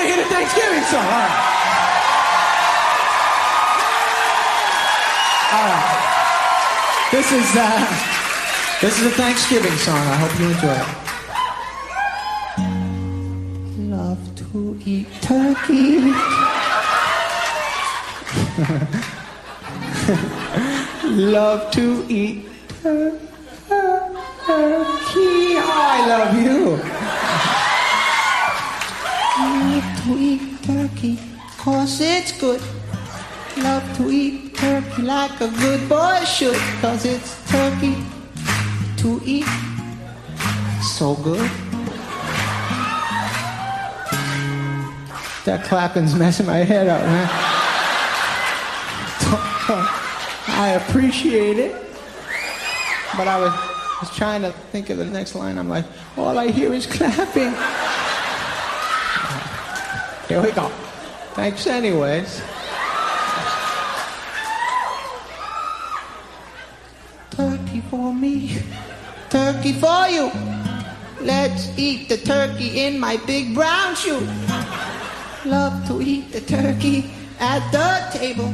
want to hear the Thanksgiving song? All right. This is a Thanksgiving song. I hope you enjoy it. Love to eat turkey. Love to eat turkey. I love you. Love to eat turkey, 'cause it's good. Love to eat turkey like a good boy should, 'cause it's turkey to eat. So good. That clapping's messing my head up, man. I appreciate it. But I was trying to think of the next line. I'm like, all I hear is clapping. Here we go. Thanks anyways. Turkey for me, turkey for you. Let's eat the turkey in my big brown shoe. Love to eat the turkey at the table.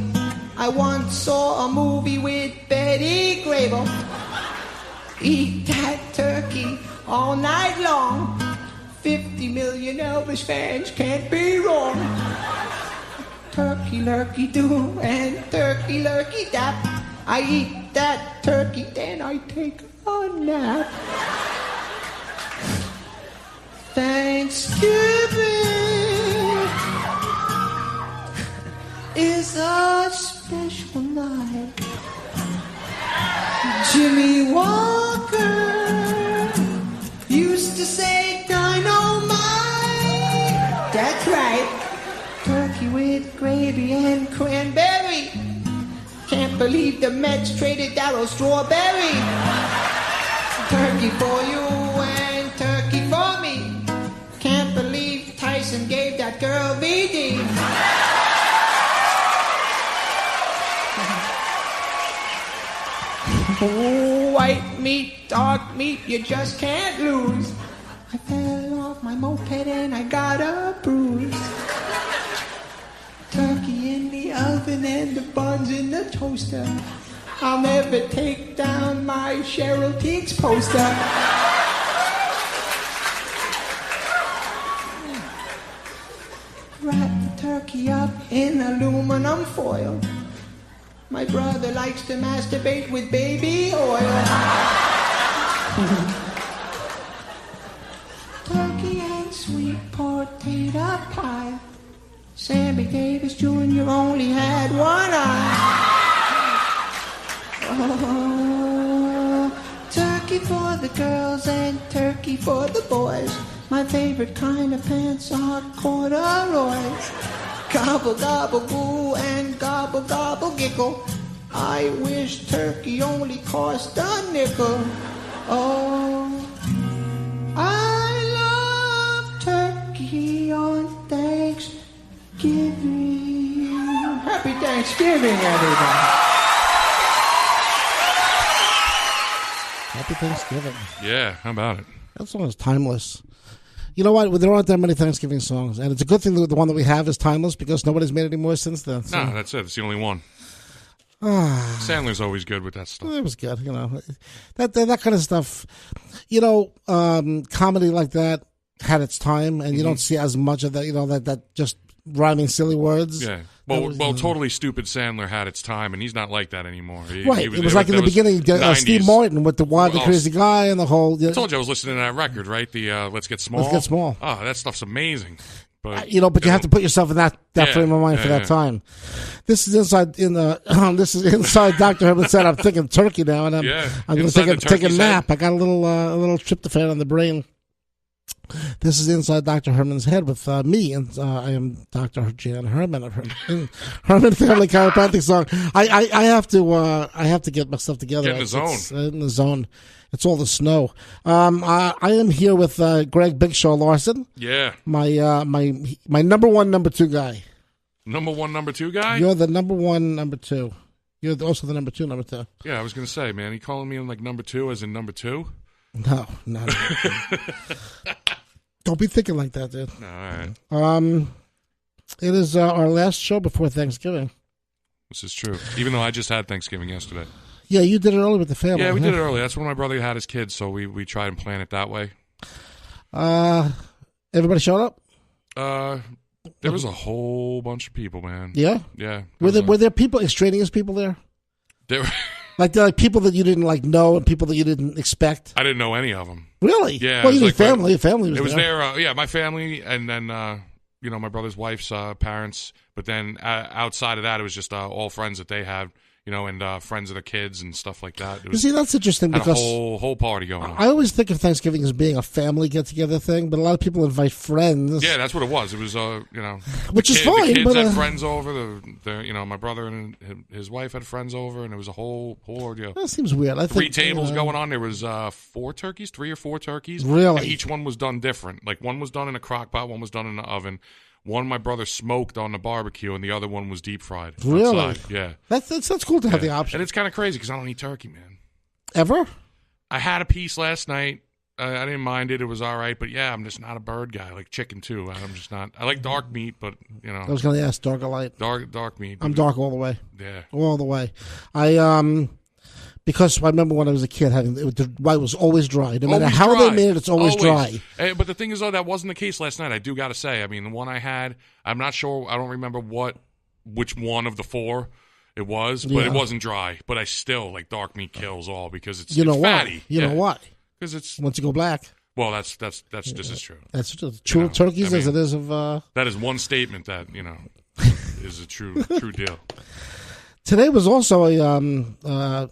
I once saw a movie with Betty Grable. Eat that turkey all night long. 50 million Elvis fans can't be wrong. Turkey lurkey do and turkey lurkey dap. I eat that turkey, then I take a nap. Thanksgiving is a special night. Jimmy Walker used to say dynamite. That's right. Turkey with gravy and cranberry. Can't believe the Mets traded Darryl Strawberry. Turkey for you and turkey for me. Can't believe Tyson gave that girl BD. White meat, dark meat, you just can't lose. I fell off my moped and I got a bruise. Turkey in the oven and the buns in the toaster. I'll never take down my Cheryl Teagues poster. Wrap the turkey up in aluminum foil. My brother likes to masturbate with baby oil. Turkey and sweet potato pie. Sammy Davis Jr. only had one eye. Oh, turkey for the girls and turkey for the boys. My favorite kind of pants are corduroys. Gobble, gobble, goo, and gobble, gobble, giggle. I wish turkey only cost a nickel. Oh, I love turkey on Thanksgiving. Happy Thanksgiving, everybody. Happy Thanksgiving. Yeah, how about it? That song is timeless. You know what? There aren't that many Thanksgiving songs, and it's a good thing that the one that we have is timeless because nobody's made any more since then. So. No, that's it. It's the only one. Sandler's always good with that stuff. It was good, you know. That kind of stuff. You know, comedy like that had its time, and you don't see as much of that. You know, that just rhyming silly words. Yeah. Well, Totally Stupid Sandler had its time, and he's not like that anymore. Right. It was like in the beginning, Steve Martin with the Wild and Crazy Guy and the whole... I told you I was listening to that record, right? The Let's Get Small. Let's Get Small. Oh, that stuff's amazing. But you have to put yourself in that frame of mind for that time. This is inside Dr. Herman said I'm thinking turkey now, and I'm going to take a nap. I got a little tryptophan on the brain. This is Inside Dr. Herman's Head with me, and I am Dr. Jan Herman of Herman Family Chiropractic Song. I have to get myself together. Get in the zone. In the zone. It's all the snow. I am here with Greg Biggshow Larson. Yeah. My number one, number two guy. Number one, number two guy? You're the number one, number two. You're also the number two, number two. Yeah, I was going to say, man, you calling me like number two as in number two? No. Don't be thinking like that, dude. No, all right. It is our last show before Thanksgiving. This is true. Even though I just had Thanksgiving yesterday. Yeah, you did it early with the family. Yeah, we did it early. That's when my brother had his kids, so we tried and plan it that way. Everybody showed up? There was a whole bunch of people, man. Yeah? Yeah. Were there people, extraneous people there? There were... like people that you didn't know and people that you didn't expect? I didn't know any of them. Really? Yeah. Well, you need family. Family was there. It was there, yeah, my family, and then, my brother's wife's parents. But then outside of that, it was just all friends that they had. And friends of the kids and stuff like that. You see, that's interesting because a whole party going on. I always think of Thanksgiving as being a family get-together thing, but a lot of people invite friends. Yeah, that's what it was. It was, which is fine. The kids had friends over. My brother and his wife had friends over, and it was a whole ordeal. That seems weird. I think, 3 tables going on. There was 3 or 4 turkeys. Really? And each one was done different. Like one was done in a crock pot, one was done in the oven. One my brother smoked on the barbecue, and the other one was deep fried. Really? Outside. Yeah. That's cool to have the option. And it's kind of crazy because I don't eat turkey, man. Ever? I had a piece last night. I didn't mind it. It was all right. But, yeah, I'm just not a bird guy. I like chicken, too. I'm just not. I like dark meat, but, I was going to ask dark or light. Dark meat. I'm dark all the way. Yeah. All the way. Because I remember when I was a kid, the white was always dry. No matter how they made it, it's always dry. But the thing is, though, that wasn't the case last night. I do got to say. I mean, the one I had, I'm not sure. I don't remember which one of the 4 it was, but it wasn't dry. But I still, dark meat kills all because it's fatty. You know why? Because it's... Once you go black. Well, that's just as true. That's true of turkeys as it is of... That is one statement that, is a true deal. Today was also a...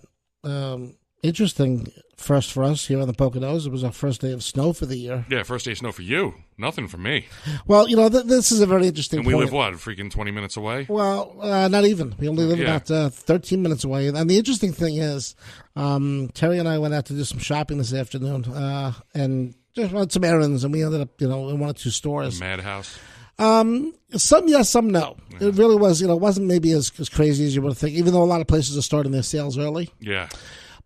interesting first for us here on the Poconos. It was our first day of snow for the year. Yeah, first day of snow for you. Nothing for me. Well, this is a very interesting point. And we live live, freaking 20 minutes away? Well, not even. We only live about 13 minutes away. And the interesting thing is, Terry and I went out to do some shopping this afternoon and just run some errands, and we ended up, in 1 or 2 stores. Madhouse? Some yes, some no. Yeah. It really was, it wasn't maybe as crazy as you would think, even though a lot of places are starting their sales early. Yeah.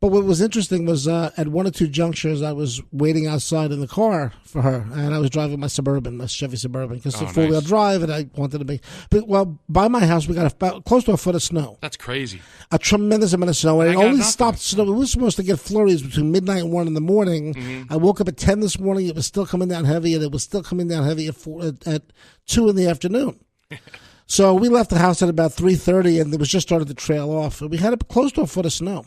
But what was interesting was at 1 or 2 junctures, I was waiting outside in the car for her, and I was driving my Suburban, my Chevy Suburban, because it's a 4-wheel drive, and I wanted to be. But, by my house, we got close to a foot of snow. That's crazy. A tremendous amount of snow, and it only stopped snow. We were supposed to get flurries between midnight and 1 in the morning. Mm-hmm. I woke up at 10 this morning. It was still coming down heavy, and it was still coming down heavy at 2 in the afternoon. So we left the house at about 3:30, and it was just starting to trail off. And we had close to a foot of snow.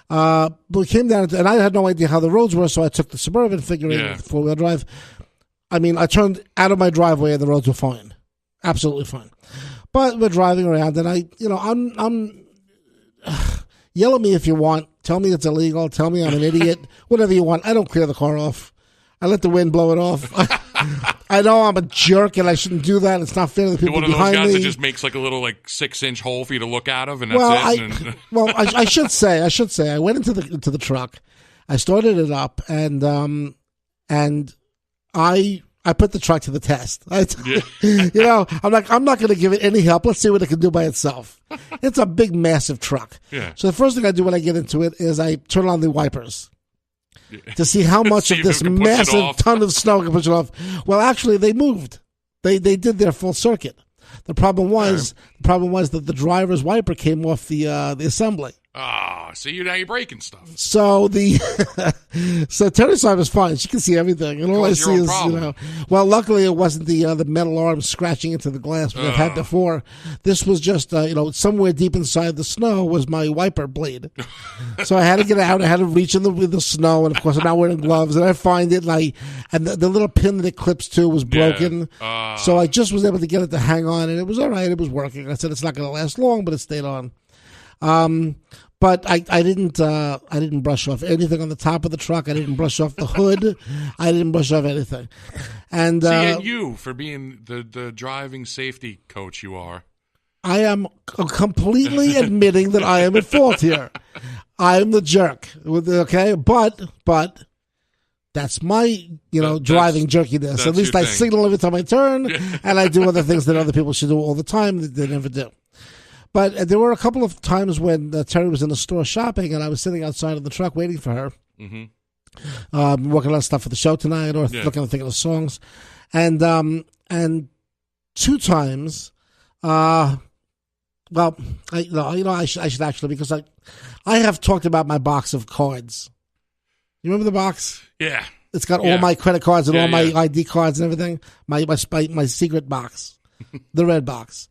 But we came down, and I had no idea how the roads were, so I took the Suburban, figuring 4-wheel drive. I mean, I turned out of my driveway, and the roads were fine, absolutely fine. But we're driving around, and I'm yell at me if you want. Tell me it's illegal. Tell me I'm an idiot. Whatever you want. I don't clear the car off. I let the wind blow it off. I know I'm a jerk and I shouldn't do that. It's not fair to the people behind me. One of those guys that just makes a little 6-inch hole for you to look out of, and that's it. I should say. I went into the truck. I started it up, and I put the truck to the test. I'm not going to give it any help. Let's see what it can do by itself. It's a big, massive truck. Yeah. So the first thing I do when I get into it is I turn on the wipers. To see how much of this massive ton of snow can push it off. Well, actually, they moved. They did their full circuit. The problem was that the driver's wiper came off the assembly. See, now you're breaking stuff. So so Terry's side was fine. She can see everything, and all I see is problem. Well, luckily it wasn't the metal arm scratching into the glass which I've had before. This was just somewhere deep inside the snow was my wiper blade. So I had to get out. I had to reach in the snow, and of course I'm not wearing gloves. And I find it, and the little pin that it clips to was broken. So I just was able to get it to hang on, and it was all right. It was working. I said it's not going to last long, but it stayed on. But I didn't brush off anything on the top of the truck. I didn't brush off the hood. I didn't brush off anything. And and you, for being the driving safety coach you are. I am completely admitting that I am at fault here. I am the jerk. Okay, but that's my driving jerkiness. At least I signal every time I turn, and I do other things that other people should do all the time that they never do. But there were a couple of times when Terry was in the store shopping, and I was sitting outside of the truck waiting for her. Mm-hmm. Working on stuff for the show tonight, or looking at thinking of songs, and 2 times. Well, I should actually, because I have talked about my box of cards. You remember the box? Yeah. It's got all my credit cards and all my ID cards and everything. My secret box, the red box.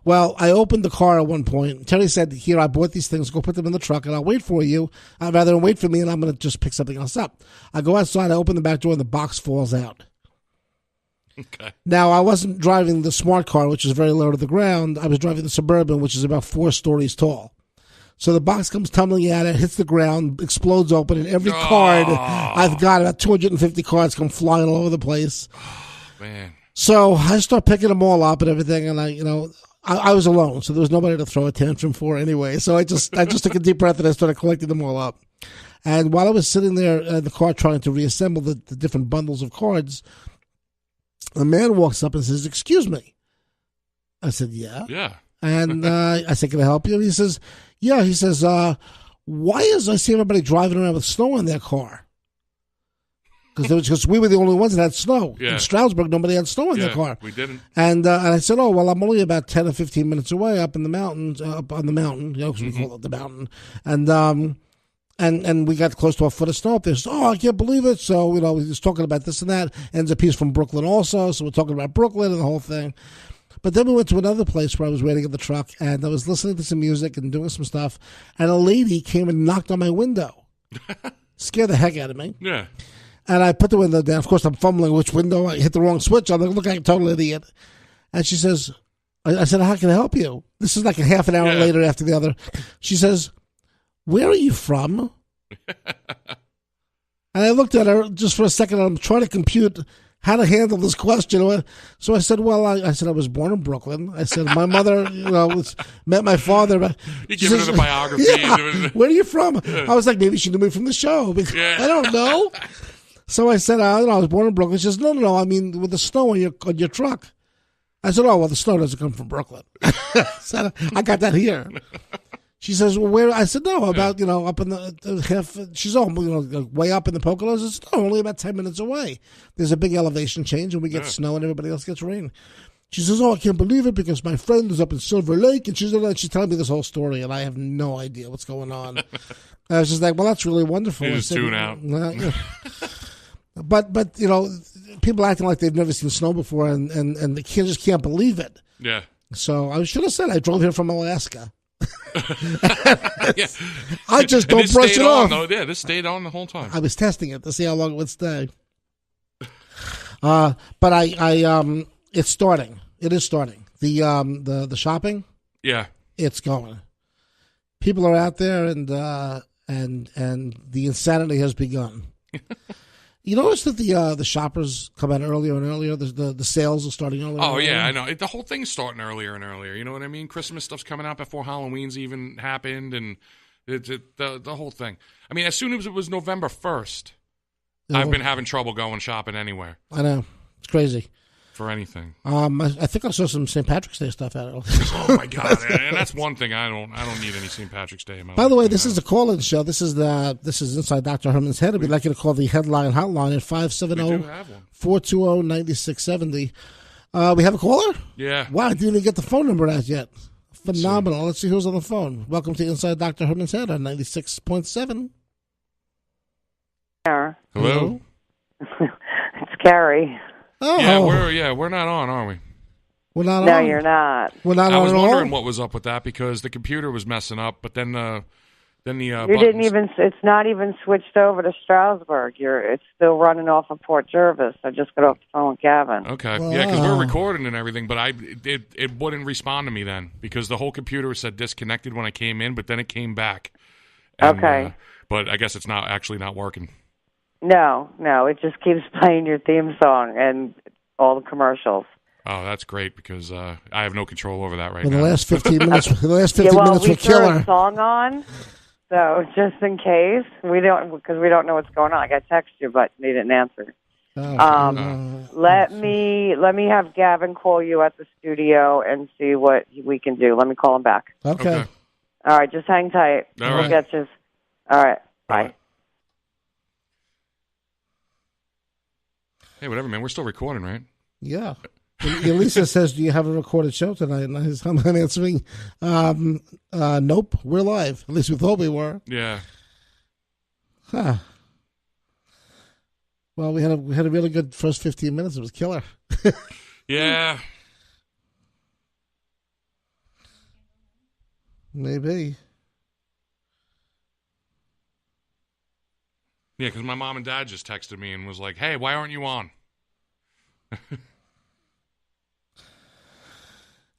Well, I opened the car at one point. Terry said, "Here, I bought these things. Go put them in the truck, and I'll wait for you. I'd rather than wait for me, and I'm going to just pick something else up." I go outside. I open the back door, and the box falls out. Okay. Now, I wasn't driving the smart car, which is very low to the ground. I was driving the Suburban, which is about 4 stories tall. So the box comes tumbling out, it hits the ground, explodes open, and every card I've got, about 250 cards, come flying all over the place. Oh, man. So I start picking them all up and everything, and I was alone, so there was nobody to throw a tantrum for anyway. So I just took a deep breath and I started collecting them all up. And while I was sitting there in the car trying to reassemble the different bundles of cards, a man walks up and says, "Excuse me." I said, "Yeah." Yeah. And I said, "Can I help you?" He says, "Yeah." He says, "Why is I see everybody driving around with snow in their car?" Because we were the only ones that had snow. Yeah. In Stroudsburg, nobody had snow in their car. We didn't. And I said, "Oh, well, I'm only about 10 or 15 minutes away up in the mountains, up on the mountain, because we call it the mountain." And we got close to a foot of snow up there. So, "Oh, I can't believe it." So, he was talking about this and that. Ends up he's from Brooklyn also. So we're talking about Brooklyn and the whole thing. But then we went to another place where I was waiting in the truck, and I was listening to some music and doing some stuff, and a lady came and knocked on my window. Scared the heck out of me. Yeah. And I put the window down. Of course, I'm fumbling which window. I hit the wrong switch. I'm like, look like a total idiot. And she says, I said, "How can I help you?" This is like a half an hour later after the other. She says, "Where are you from?" And I looked at her just for a second, and I'm trying to compute how to handle this question. So I said, "Well, I said I was born in Brooklyn." I said, "My mother, met my father." You giving her the biography. Yeah, "Where are you from?" I was like, maybe she knew me from the show. Because I don't know. So I said, "I was born in Brooklyn." She says, No. I mean, with the snow on your truck. I said, "Oh, well, the snow doesn't come from Brooklyn." So I got that here. She says, "Well, where?" I said, "No, about, up in the half." She's way up in the Poconos. I said, "No, only about 10 minutes away. There's a big elevation change, and we get snow, and everybody else gets rain." She says, "Oh, I can't believe it because my friend is up in Silver Lake," and she's telling me this whole story, and I have no idea what's going on. I was just like, "Well, that's really wonderful." You just tune out. But people acting like they've never seen snow before, and they just can't believe it. Yeah. So I should have said I drove here from Alaska. I just don't brush it off. Yeah, this stayed on the whole time. I was testing it to see how long it would stay. But it's starting. It is starting. The shopping. Yeah, it's going. People are out there, and the insanity has begun. You notice that the shoppers come out earlier and earlier. The sales are starting earlier. Oh yeah, I know. The whole thing's starting earlier and earlier. You know what I mean? Christmas stuff's coming out before Halloween's even happened, and the whole thing. I mean, as soon as it was November 1st, I've been having trouble going shopping anywhere. I know, it's crazy. For anything. I think I saw some St. Patrick's Day stuff out. Oh my God! And that's one thing I don't need any St. Patrick's Day in my life. By the way, this is a call-in show. This is Inside Dr. Herman's Head. We'd like you to call the headline hotline at 570-420-9670. We have a caller? Yeah. Wow, I didn't even get the phone number out yet. Phenomenal. Let's see who's on the phone. Welcome to Inside Dr. Herman's Head on 96.7. Hello. It's Carrie. Oh. We're not on, are we? We're not on. No, you're not. We're not on. I was wondering all? what was up with that because the computer was messing up, but then the you buttons. didn't even. It's not even switched over to Stroudsburg. It's still running off of Port Jervis. I just got off the phone with Gavin. Okay, yeah, because we're recording and everything, but it wouldn't respond to me then because the whole computer said disconnected when I came in, but then it came back. And, okay. But I guess it's not working. No, it just keeps playing your theme song and all the commercials. Oh, that's great because I have no control over that right now. The last 15 minutes, minutes we were killer. A song on, so just in case we don't know what's going on. Like I text you, but they didn't answer. Let me have Gavin call you at the studio and see what we can do. Let me call him back. Okay. All right, just hang tight. We'll get you. All right. Bye. Hey, whatever, man. We're still recording, right? Yeah. Elisa says, "Do you have a recorded show tonight?" And I'm answering, "Nope, we're live. At least we thought we were." Yeah. Huh. Well, we had a really good first 15 minutes. It was killer. Yeah. Maybe. Yeah, because my mom and dad just texted me and was like, "Hey, why aren't you on?"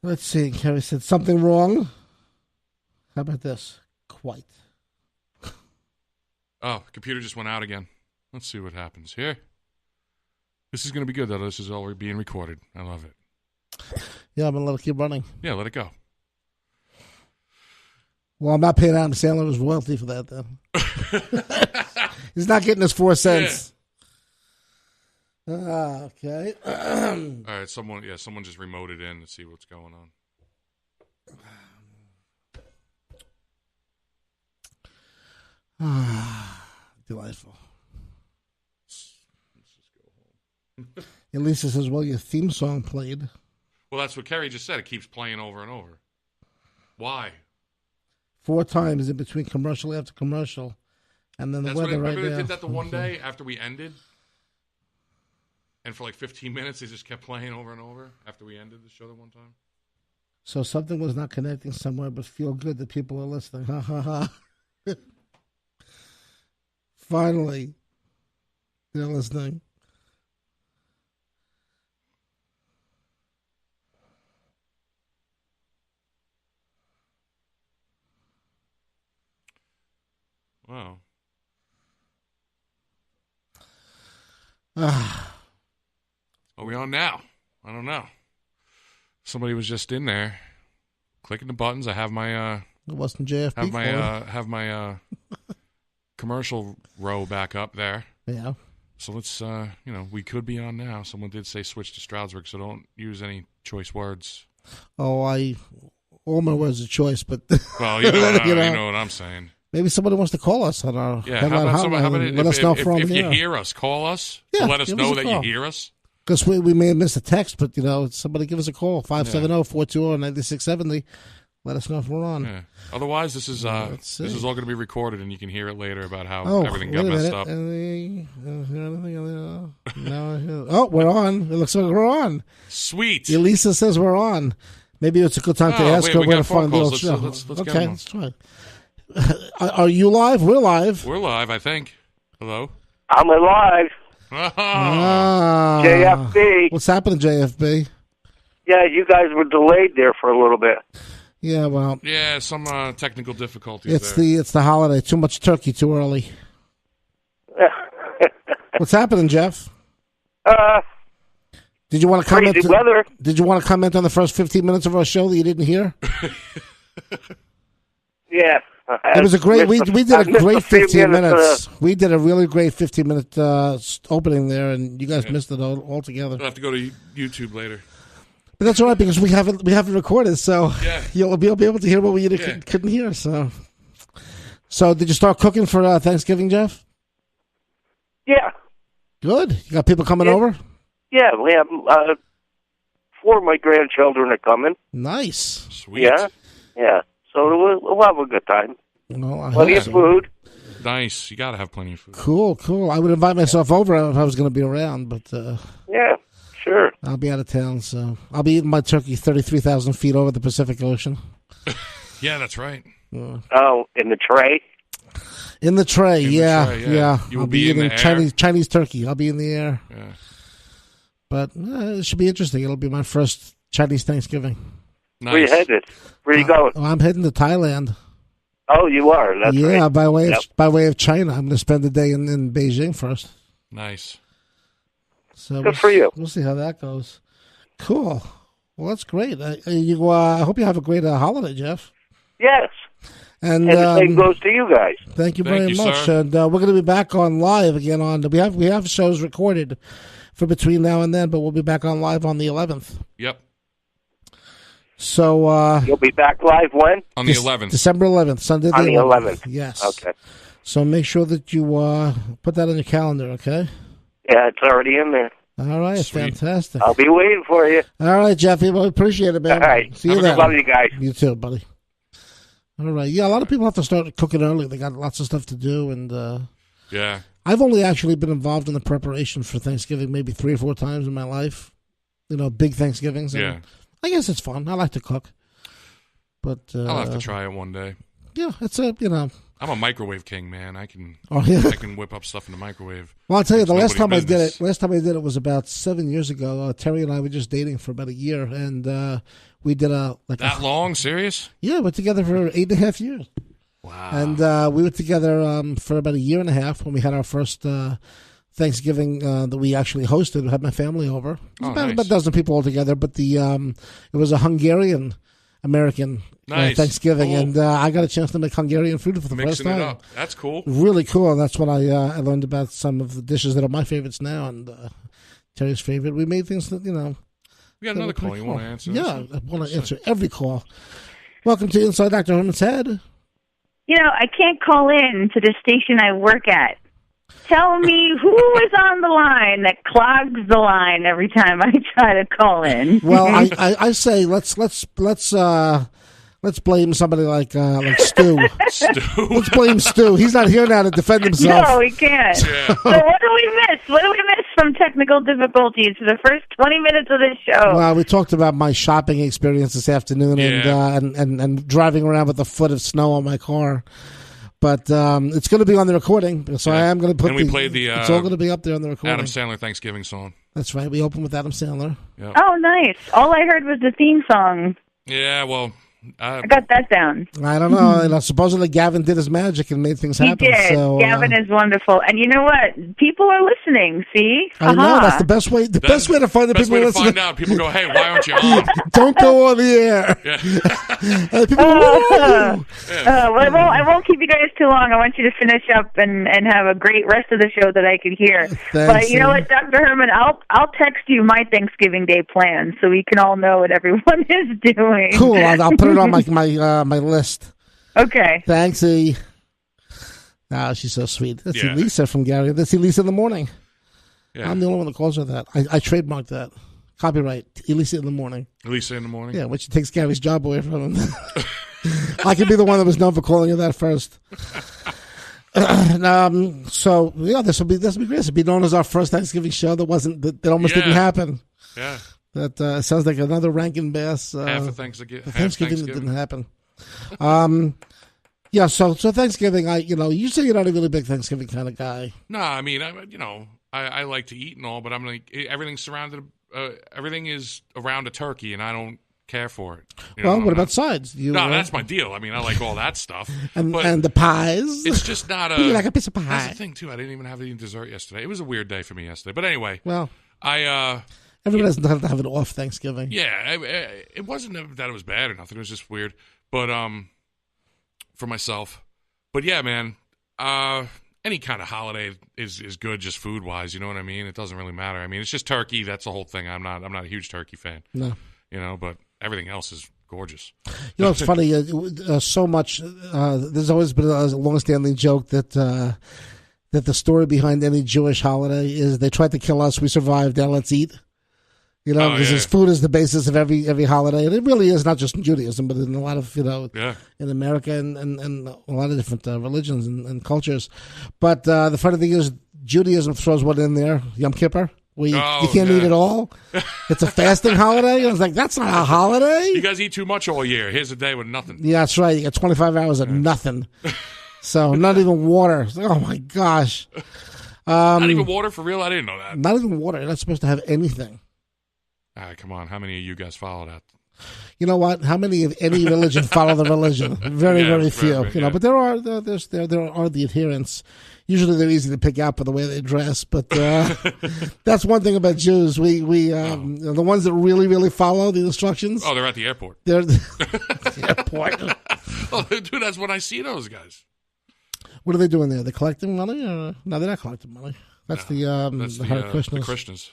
Let's see. Carrie said, "Something wrong?" How about this? Quite. Oh, computer just went out again. Let's see what happens here. This is going to be good, though. This is all being recorded. I love it. Yeah, I'm going to let it keep running. Yeah, let it go. Well, I'm not paying Adam Sandler his royalty for that, then. He's not getting his 4 cents. Yeah. Okay. All right, someone just remoted in to see what's going on. Delightful. Let's just go home. Elisa says, "Well, your theme song played." Well, that's what Kerry just said. It keeps playing over and over. Why? 4 times in between commercial after commercial. And then the weather right now. Remember they did that the one day after we ended? And for like 15 minutes, they just kept playing over and over after we ended the show the one time? So something was not connecting somewhere, but feel good that people are listening. Ha, ha, ha. Finally, they're listening. Wow. Are we on now? I don't know. Somebody was just in there clicking the buttons. I have my it wasn't JFP. Have my commercial row back up there. Yeah. So let's we could be on now. Someone did say switch to Stroudsburg, so don't use any choice words. Oh, all my words are choice, but well, you know what I'm saying. Maybe somebody wants to call us on our hotline. Let us know from if here. you hear us, call us. Yeah, let us know that you hear us. Because we may have missed a text, but somebody give us a call 570-420-9670. Let us know if we're on. Yeah. Otherwise, this is all going to be recorded, and you can hear it later about how everything got messed up. Oh, we're on. It looks like we're on. Sweet. Elisa says we're on. Maybe it's a good time to ask her where to find the old show. Let's okay, let's try. Are you live? We're live. We're live, I think. Hello? I'm alive. JFB. What's happening, JFB? Yeah, you guys were delayed there for a little bit. Yeah, well. Yeah, some technical difficulties. It's the holiday. Too much turkey too early. What's happening, Jeff? Did you want to comment? Crazy weather. Did you want to comment on the first 15 minutes of our show that you didn't hear? Yeah. It was a great. We did a great 15 minutes. We did a really great 15-minute opening there, and you guys missed it altogether. I'll have to go to YouTube later. But that's all right because we haven't recorded, so you'll be able to hear what we couldn't hear. So did you start cooking for Thanksgiving, Jeff? Yeah. Good. You got people coming over? Yeah, we have 4 of my grandchildren are coming. Nice. Sweet. Yeah. So we'll have a good time. Well, plenty of food. Nice. You got to have plenty of food. Cool. I would invite myself over if I was going to be around, but yeah, sure. I'll be out of town, so I'll be eating my turkey 33,000 feet over the Pacific Ocean. Yeah, that's right. Oh, in the tray? In the tray, yeah. You'll be eating Chinese turkey. I'll be in the air. Yeah. But it should be interesting. It'll be my first Chinese Thanksgiving. Nice. Where you headed? Where you going? I'm heading to Thailand. Oh, you are? That's right. Yeah, by way of China. I'm going to spend the day in Beijing first. Nice. So good for you. We'll see how that goes. Cool. Well, that's great. I hope you have a great holiday, Jeff. Yes. And the same goes to you guys. Thank you very much. Sir. And we're going to be back on live again on. We have shows recorded for between now and then, but we'll be back on live on the 11th. Yep. So you'll be back live when? On the 11th. December 11th, Sunday the 11th. On the 11th. Yes. Okay. So make sure that you put that on your calendar, okay? Yeah, it's already in there. All right, Sweet. fantastic. I'll be waiting for you. All right, Jeffy. Well, appreciate it, man. All right. See you then. Love you guys. You too, buddy. All right. Yeah, a lot of people have to start cooking early. They got lots of stuff to do, and yeah. I've only actually been involved in the preparation for Thanksgiving maybe 3 or 4 times in my life. Big Thanksgivings. Yeah. I guess it's fun. I like to cook. But I'll have to try it one day. Yeah, it's I'm a microwave king, man. I can whip up stuff in the microwave. Well, I'll tell you, the last time I did it was about 7 years ago. Terry and I were just dating for about a year, and we did long? Serious? Yeah, we were together for 8.5 years. Wow. And we were together for about a year and a half when we had our first Thanksgiving that we actually hosted. We had my family over. It was about a dozen people altogether, but it was a Hungarian American Thanksgiving, cool. And I got a chance to make Hungarian food for the first time. Mixing it up. That's cool. Really cool. And that's when I learned about some of the dishes that are my favorites now, and Terry's favorite. We made things that, We got another call. You want to answer? Yeah, I want to answer every call. Welcome to Inside Dr. Herman's Head. I can't call in to the station I work at. Tell me who is on the line that clogs the line every time I try to call in. Well, I say let's blame somebody like Stu. Stu. Let's blame Stu. He's not here now to defend himself. No, he can't. Yeah. So what do we miss? What do we miss from technical difficulties for the first 20 minutes of this show? Well, we talked about my shopping experience this afternoon, and driving around with a foot of snow on my car. But it's going to be on the recording, so I am going to put. And we played the. It's all going to be up there on the recording. Adam Sandler Thanksgiving song. That's right. We opened with Adam Sandler. Yep. Oh, nice! All I heard was the theme song. Yeah, well, I got that down. I don't know. Supposedly Gavin did his magic and made things happen. He did. So, Gavin is wonderful, and you know what? People are listening. See, I know that's the best way. Best way to find the people listening. Find out. People go, "Hey, why aren't you on?" Don't go on the air. Yeah. People go, well, I won't keep you guys too long. I want you to finish up and have a great rest of the show that I could hear. Thanks, but you know what, Dr. Herman, I'll text you my Thanksgiving Day plans so we can all know what everyone is doing. Cool. I'll put it on my list. Okay. Thanks, E. Oh, she's so sweet. That's Elisa from Gary. That's Elisa in the morning. Yeah. I'm the only one that calls her that. I trademarked that. Copyright. Elisa in the morning. Elisa in the morning? Yeah, when she takes Gary's job away from him. I could be the one that was known for calling her that first. So, yeah, this will be great. This will be known as our first Thanksgiving show that almost didn't happen. Yeah. That sounds like another Rankin Bass. Half of Thanksgiving. That didn't happen. Yeah, so Thanksgiving, you say you're not a really big Thanksgiving kind of guy. No, I mean, I like to eat and all, but I'm like, everything is around a turkey, and I don't care for it. What about sides? That's my deal. I mean, I like all that stuff. and the pies? It's just not you like a piece of pie. That's the thing, too. I didn't even have any dessert yesterday. It was a weird day for me yesterday. But anyway. Well. Everyone doesn't have to have an off Thanksgiving. Yeah, it wasn't that it was bad or nothing. It was just weird. But for myself. But yeah, man, any kind of holiday is good, just food wise. You know what I mean? It doesn't really matter. I mean, it's just turkey. That's the whole thing. I'm not a huge turkey fan. No, but everything else is gorgeous. It's funny. So much. There's always been a long-standing joke that the story behind any Jewish holiday is they tried to kill us, we survived. Now let's eat. Because food is the basis of every holiday, and it really is not just in Judaism, but in a lot of in America and a lot of different religions and cultures. But the funny thing is, Judaism throws one in there, Yom Kippur, where you can't eat at all. It's a fasting holiday. I was like, that's not a holiday. You guys eat too much all year. Here's a day with nothing. Yeah, that's right. You got 25 hours of nothing. So not even water. Oh my gosh. Not even water for real. I didn't know that. Not even water. You're not supposed to have anything. All right, come on. How many of you guys follow that? You know what? How many of any religion follow the religion? Very, very few. But there are the adherents. Usually they're easy to pick out by the way they dress. But that's one thing about Jews. We the ones that really, really follow the instructions. Oh, they're at the airport. They're at the airport. Oh, dude, that's when I see those guys. What are they doing there? They're collecting money? Or? No, they're not collecting money. That's the Hare Krishnas. The Christians.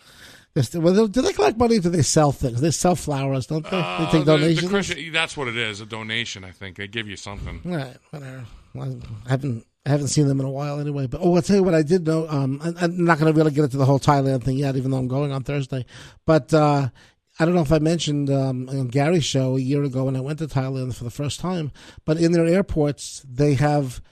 Well, do they collect money or do they sell things? They sell flowers, don't they? They take donations? That's what it is, a donation, I think. They give you something. Right, whatever. Well, I haven't I haven't seen them in a while anyway. But I'll tell you what I did know. I'm not going to really get into the whole Thailand thing yet, even though I'm going on Thursday. But I don't know if I mentioned on Gary's show a year ago when I went to Thailand for the first time. But in their airports, they have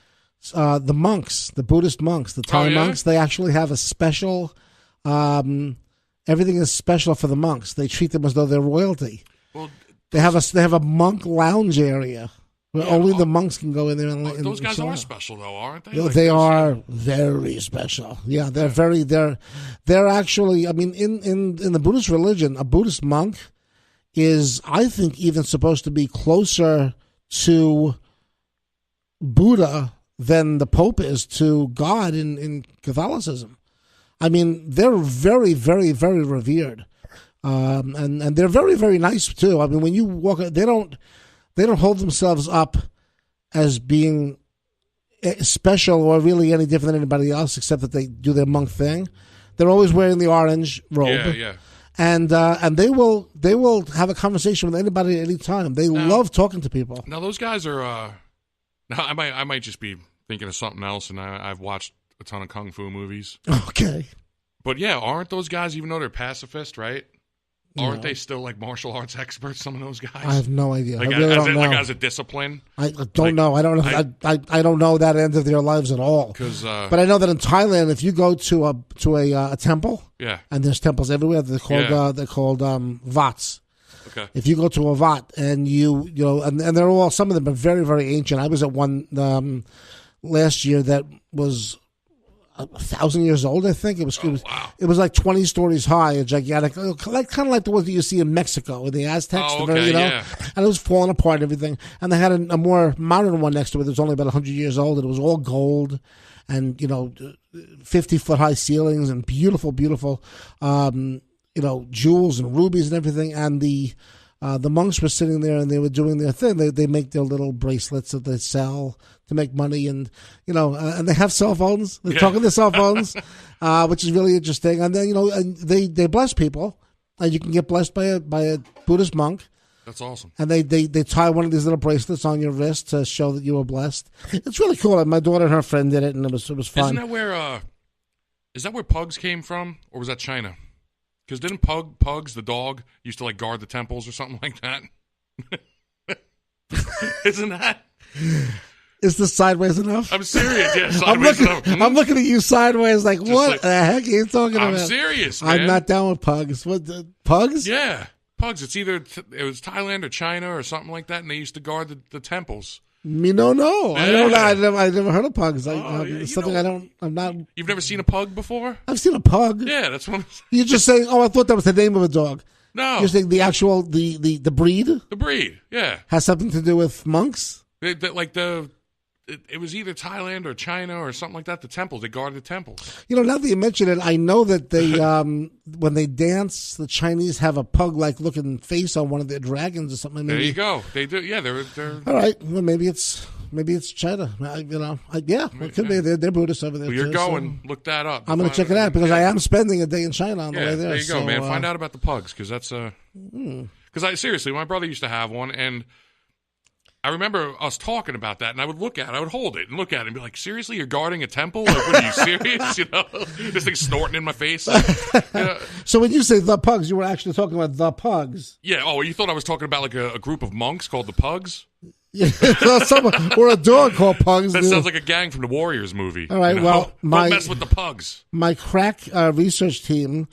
the monks, the Buddhist monks, the Thai monks. They actually have a special. Everything is special for the monks. They treat them as though they're royalty. Well, they have a monk lounge area. Only the monks can go in there. Those guys are special, though, aren't they? Like they are very special. Yeah, they're actually. I mean, in the Buddhist religion, a Buddhist monk is, I think, even supposed to be closer to Buddha than the Pope is to God in Catholicism. I mean, they're very, very, very revered, and they're very, very nice too. I mean, when you walk, they don't hold themselves up as being special or really any different than anybody else, except that they do their monk thing. They're always wearing the orange robe. Yeah. And they will have a conversation with anybody at any time. They love talking to people. Now those guys are. Now I might just be thinking of something else, and I've watched a ton of kung fu movies. Okay. But yeah, aren't those guys, even though they're pacifist, right? Aren't No. they still like martial arts experts? Some of those guys. I have no idea. Like, I really don't know. Like as a discipline. I don't know. I don't know. I don't know that end of their lives at all. But I know that in Thailand, if you go to a temple, and there's temples everywhere, they're called vats. Okay. If you go to a vat and you know, and they're all, some of them are very, very ancient. I was at one last year that was 1,000 years old, I think. It was like 20 stories high, a gigantic, kind of like the ones that you see in Mexico with the Aztecs. And it was falling apart and everything. And they had a more modern one next to it that was only about 100 years old, and it was all gold and, 50-foot high ceilings and beautiful, beautiful, jewels and rubies and everything. And the monks were sitting there and they were doing their thing. They make their little bracelets that they sell to make money, and and they have cell phones. They're talking to cell phones, which is really interesting. And then and they bless people, and you can get blessed by a Buddhist monk. That's awesome. And they tie one of these little bracelets on your wrist to show that you were blessed. It's really cool. My daughter and her friend did it, and it was fun. Isn't that where Pugs came from, or was that China? Because didn't Pugs, the dog, used to like guard the temples or something like that? Isn't that? Is this sideways enough? I'm serious. Yeah, sideways enough. I'm looking at you sideways like, just what the heck are you talking about? I'm serious, man. I'm not down with Pugs. What, Pugs? Yeah, Pugs. It's either it was Thailand or China or something like that, and they used to guard the temples. Me no. Yeah. I don't know. I never heard of Pugs. I'm not. You've never seen a pug before? I've seen a pug. Yeah, that's what. You're just saying. Oh, I thought that was the name of a dog. No, you're saying the actual the breed. The breed, yeah, has something to do with monks. It was either Thailand or China or something like that. The temples, they guarded the temples. Now that you mention it, I know that they when they dance, the Chinese have a pug-like looking face on one of their dragons or something. Maybe. There you go. They do. Yeah, they're. All right. Well, maybe it's China. It could be. They're Buddhists over there. Well, you're going. Look that up. I'm going to check it out because I am spending a day in China on the way there. There you go, man. Find out about the pugs because that's because seriously, my brother used to have one, and I remember us talking about that, and I would hold it and look at it and be like, seriously, you're guarding a temple? Like, what, are you serious? This thing's snorting in my face. So when you say the Pugs, you were actually talking about the Pugs. Yeah. Oh, you thought I was talking about like a group of monks called the Pugs? Yeah, or a dog called Pugs. That sounds like a gang from the Warriors movie. All right, well, don't mess with the Pugs. My crack research team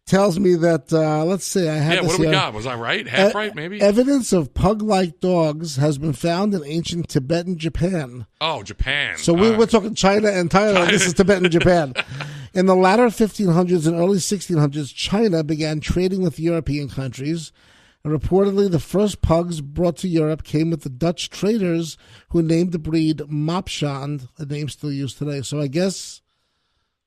tells me that, let's see, I have what do we got? Was I right? Half right, maybe? Evidence of pug-like dogs has been found in ancient Tibet and Japan. Oh, Japan. So we're talking China and Thailand. This is Tibet and Japan. In the latter 1500s and early 1600s, China began trading with European countries. And reportedly, the first pugs brought to Europe came with the Dutch traders who named the breed Mopshand, a name still used today. So I guess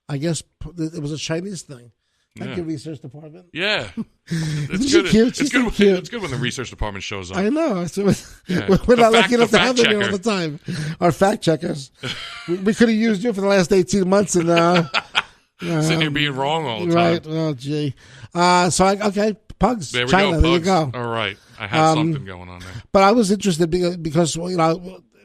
it was a Chinese thing. Thank you, research department. Yeah, it's good. Cute? It's good when the research department shows up. I know. We're not lucky enough to have them here all the time. Our fact checkers. we could have used you for the last 18 months, and sitting here being wrong all the time. Right? Oh, gee. Pugs. There we China. go. There Pugs. you go. All right, I have something going on there. But I was interested because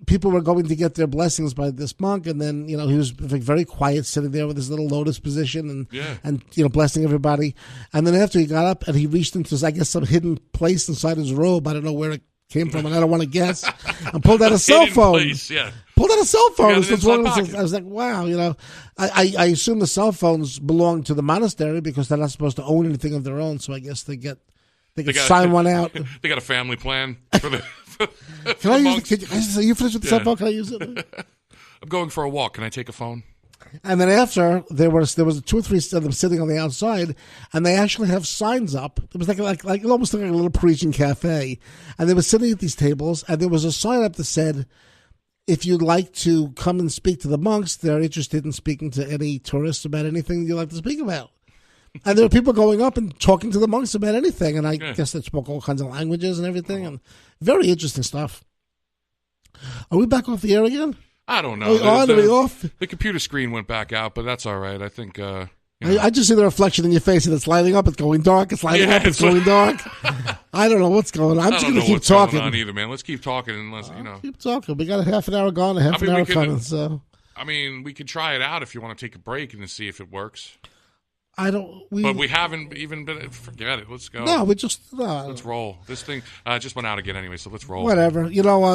people were going to get their blessings by this monk, and then he was very quiet, sitting there with his little lotus position, and blessing everybody. And then after he got up and he reached into, I guess, some hidden place inside his robe. I don't know where it came from, and I don't want to guess. And pulled out a cell phone. Place, yeah. Pulled out a cell phone. I was like, wow, I assume the cell phones belong to the monastery because they're not supposed to own anything of their own. So I guess they can sign one out. They got a family plan for the. Can I use it? Are you finished with the cell phone? Can I use it? I'm going for a walk. Can I take a phone? And then after, there was 2 or 3 of them sitting on the outside, and they actually have signs up. It was like almost like a little Parisian cafe. And they were sitting at these tables, and there was a sign up that said, if you'd like to come and speak to the monks, they're interested in speaking to any tourists about anything you'd like to speak about. And there were people going up and talking to the monks about anything, and I guess they spoke all kinds of languages and everything, and very interesting stuff. Are we back off the air again? I don't know. Are we off? The computer screen went back out, but that's all right. I think... I just see the reflection in your face, and it's lighting up, it's going dark, it's lighting up, it's going dark. I don't know what's going on. I'm just going to keep talking. Going on either, man. Let's keep talking unless, Keep talking. We got a half an hour gone, a half an hour coming, so... I mean, we could try it out if you want to take a break and see if it works. But we haven't even been. Forget it. Let's go. No, we just. Let's roll. This thing just went out again anyway, so let's roll. Whatever.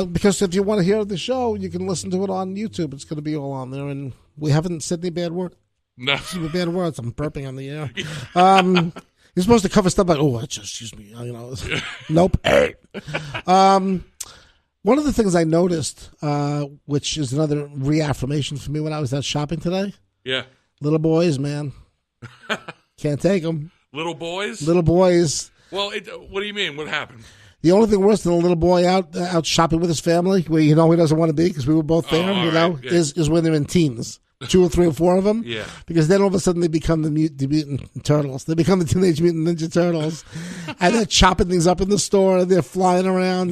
Because if you want to hear the show, you can listen to it on YouTube. It's going to be all on there, and we haven't said any bad words. No. Bad words. I'm burping on the air. You're supposed to cover stuff like, excuse me. Nope. One of the things I noticed, which is another reaffirmation for me when I was out shopping today. Yeah. Little boys, man. Can't take them. Little boys? Little boys. Well, what do you mean? What happened? The only thing worse than a little boy out shopping with his family, where he doesn't want to be because we were both there, is when they're in teens. 2 or 3 or 4 of them. Yeah. Because then all of a sudden they become the mutant turtles. They become the Teenage Mutant Ninja Turtles. And they're chopping things up in the store, and they're flying around.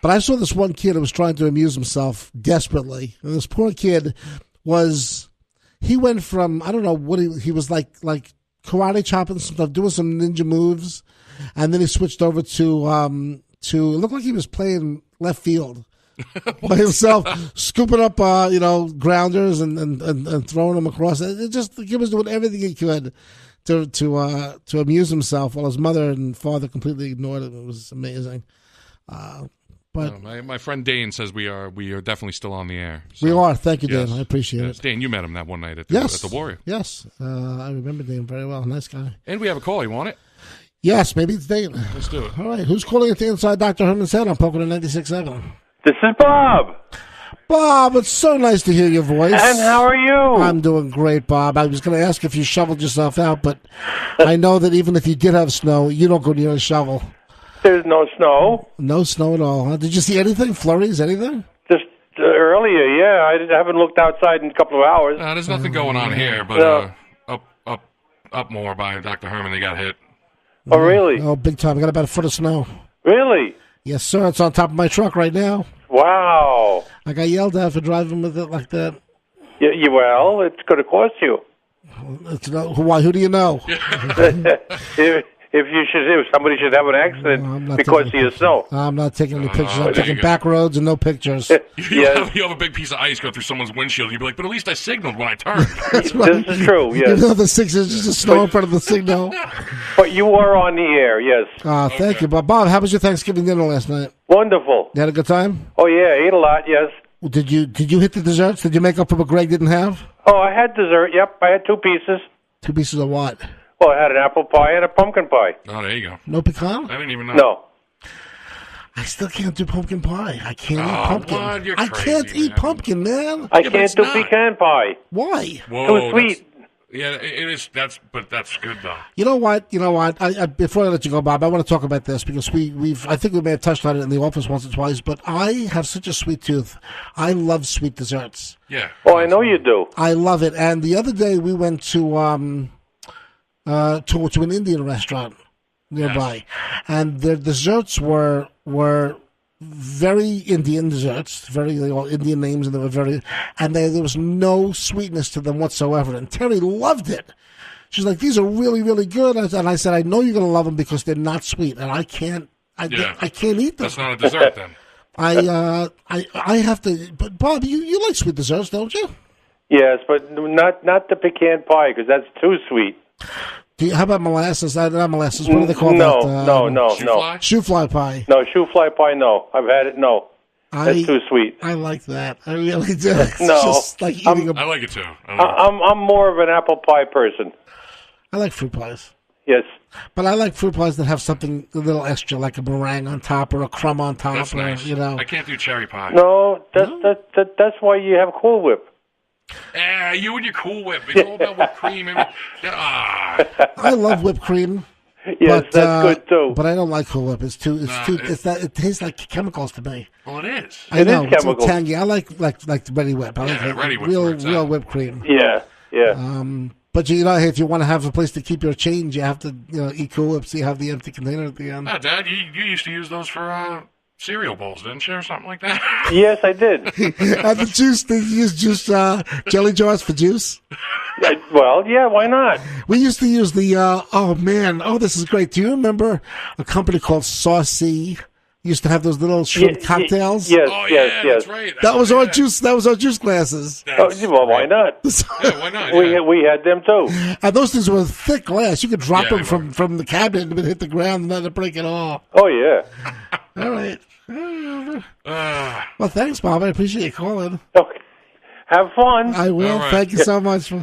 But I saw this one kid who was trying to amuse himself desperately. And this poor kid he went from, I don't know what he was like karate chopping some stuff, doing some ninja moves, and then he switched over to it looked like he was playing left field by himself, scooping up grounders and throwing them across. He was doing everything he could to amuse himself, while his mother and father completely ignored him. It was amazing. But my friend Dane says we are definitely still on the air. So. We are. Thank you, Dane. I appreciate it. Dane, you met him that one night at the Warrior. Yes. I remember Dane very well. Nice guy. And we have a call. You want it? Yes, maybe it's Dane. Let's do it. All right. Who's calling at the inside Dr. Herman's head? I'm poking at 96.7. This is Bob. Bob, it's so nice to hear your voice. And how are you? I'm doing great, Bob. I was going to ask if you shoveled yourself out, but I know that even if you did have snow, you don't go near a shovel. There's no snow. No snow at all, huh? Did you see anything? Flurries, anything? Just earlier, yeah. I haven't looked outside in a couple of hours. There's nothing going on here, but up more by Dr. Herman, they got hit. Oh, really? Oh, big time. I got about a foot of snow. Really? Yes, sir. It's on top of my truck right now. Wow. I got yelled at for driving with it like that. Yeah, well, it's going to cost you. Why? Who do you know? If somebody should have an accident because of your snow. I'm not taking any pictures. I'm taking back roads and no pictures. You have a big piece of ice go through someone's windshield. You'd be like, but at least I signaled when I turned. That's right. This is true, yes. The 6 inches of snow in front of the signal. But you were on the air, yes. Thank you, Bob. Bob, how was your Thanksgiving dinner last night? Wonderful. You had a good time? Oh, yeah, I ate a lot, yes. Did you hit the desserts? Did you make up for what Greg didn't have? Oh, I had dessert, yep. I had 2 pieces. 2 pieces of what? Well, I had an apple pie and a pumpkin pie. Oh, there you go. No pecan? I didn't even know. No. I still can't do pumpkin pie. I can't eat pumpkin. What? You're I crazy, can't eat pumpkin, man. I can't do pecan pie. Why? Whoa, too sweet. Yeah, it is. That's good though. You know what? I before I let you go, Bob, I want to talk about this because I think we may have touched on it in the office once or twice, but I have such a sweet tooth. I love sweet desserts. Yeah. Oh, I know you do. I love it. And the other day we went to an Indian restaurant nearby, and their desserts were very Indian desserts, very all Indian names, and they were there was no sweetness to them whatsoever. And Terry loved it. She's like, "These are really, really good." And I said, "I know you're going to love them because they're not sweet, and I can't eat them." That's not a dessert then. I have to. But Bob, you like sweet desserts, don't you? Yes, but not the pecan pie because that's too sweet. How about molasses? Not molasses. What do they call that? No. Shoe fly pie. No, shoe fly pie. No, I've had it. No, that's too sweet. I like that. I really do. It's no, just like eating I like it too. I'm more of an apple pie person. I like fruit pies. Yes. But I like fruit pies that have something a little extra, like a meringue on top or a crumb on top. That's nice. I can't do cherry pie. No, that's why you have Cool Whip. You and your Cool Whip. It's all about whipped cream. I love whipped cream. Yes, that's good too. But I don't like Cool Whip. It tastes like chemicals to me. Well, it is. I know, is chemicals. It's tangy. I like the Ready Whip. I like Ready Whip. Real whipped cream. Yeah. But if you want to have a place to keep your change, you have to eat Cool Whip so you have the empty container at the end. Dad, you used to use those for cereal bowls, didn't you, or something like that? Yes, I did. And the juice, they use jelly jars for juice? Well, yeah, why not? We used to use the, this is great. Do you remember a company called Sau-Sea? Used to have those little shrimp cocktails? Yes, yes. That's right. That was our juice. That was our juice glasses. Well, why not? Yeah, why not? We had them too. And those things were thick glass. You could drop them from the cabinet and hit the ground and not break it all. Oh, yeah. All right. Well, thanks, Bob. I appreciate you calling. Okay. Have fun. I will. Right. Thank you so much.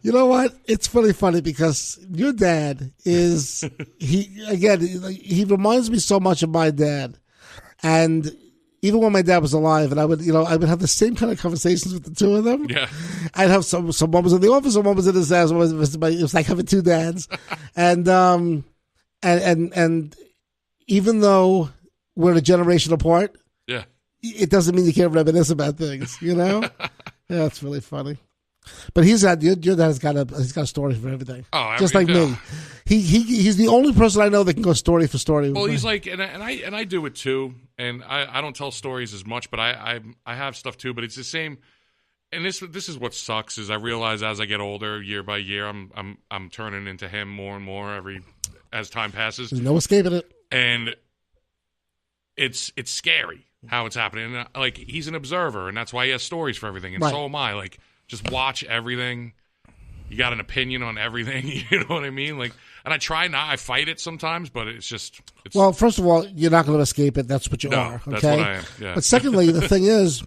You know what? It's really funny because your dad he reminds me so much of my dad. And even when my dad was alive, and I would have the same kind of conversations with the two of them. Yeah. I'd have some one was in the office, and one was in his house. It was like having two dads. And even though we're a generation apart, yeah, it doesn't mean you can't reminisce about things, Yeah, it's really funny. But your dad has got a story for everything. Oh, just like me. He's the only person I know that can go story for story. Well, he's like, and I do it too. And I don't tell stories as much, but I have stuff too. But it's the same. And this is what sucks is I realize as I get older, year by year, I'm turning into him more and more as time passes. There's no escaping it. And it's scary how it's happening. And like he's an observer, and that's why he has stories for everything. And right. So am I. Like. Just watch everything. You got an opinion on everything. You know what I mean? Like, and I try not. I fight it sometimes, but it's just. Well, first of all, you're not going to escape it. That's what you are. Okay. That's what I am. Yeah. But secondly, the thing is,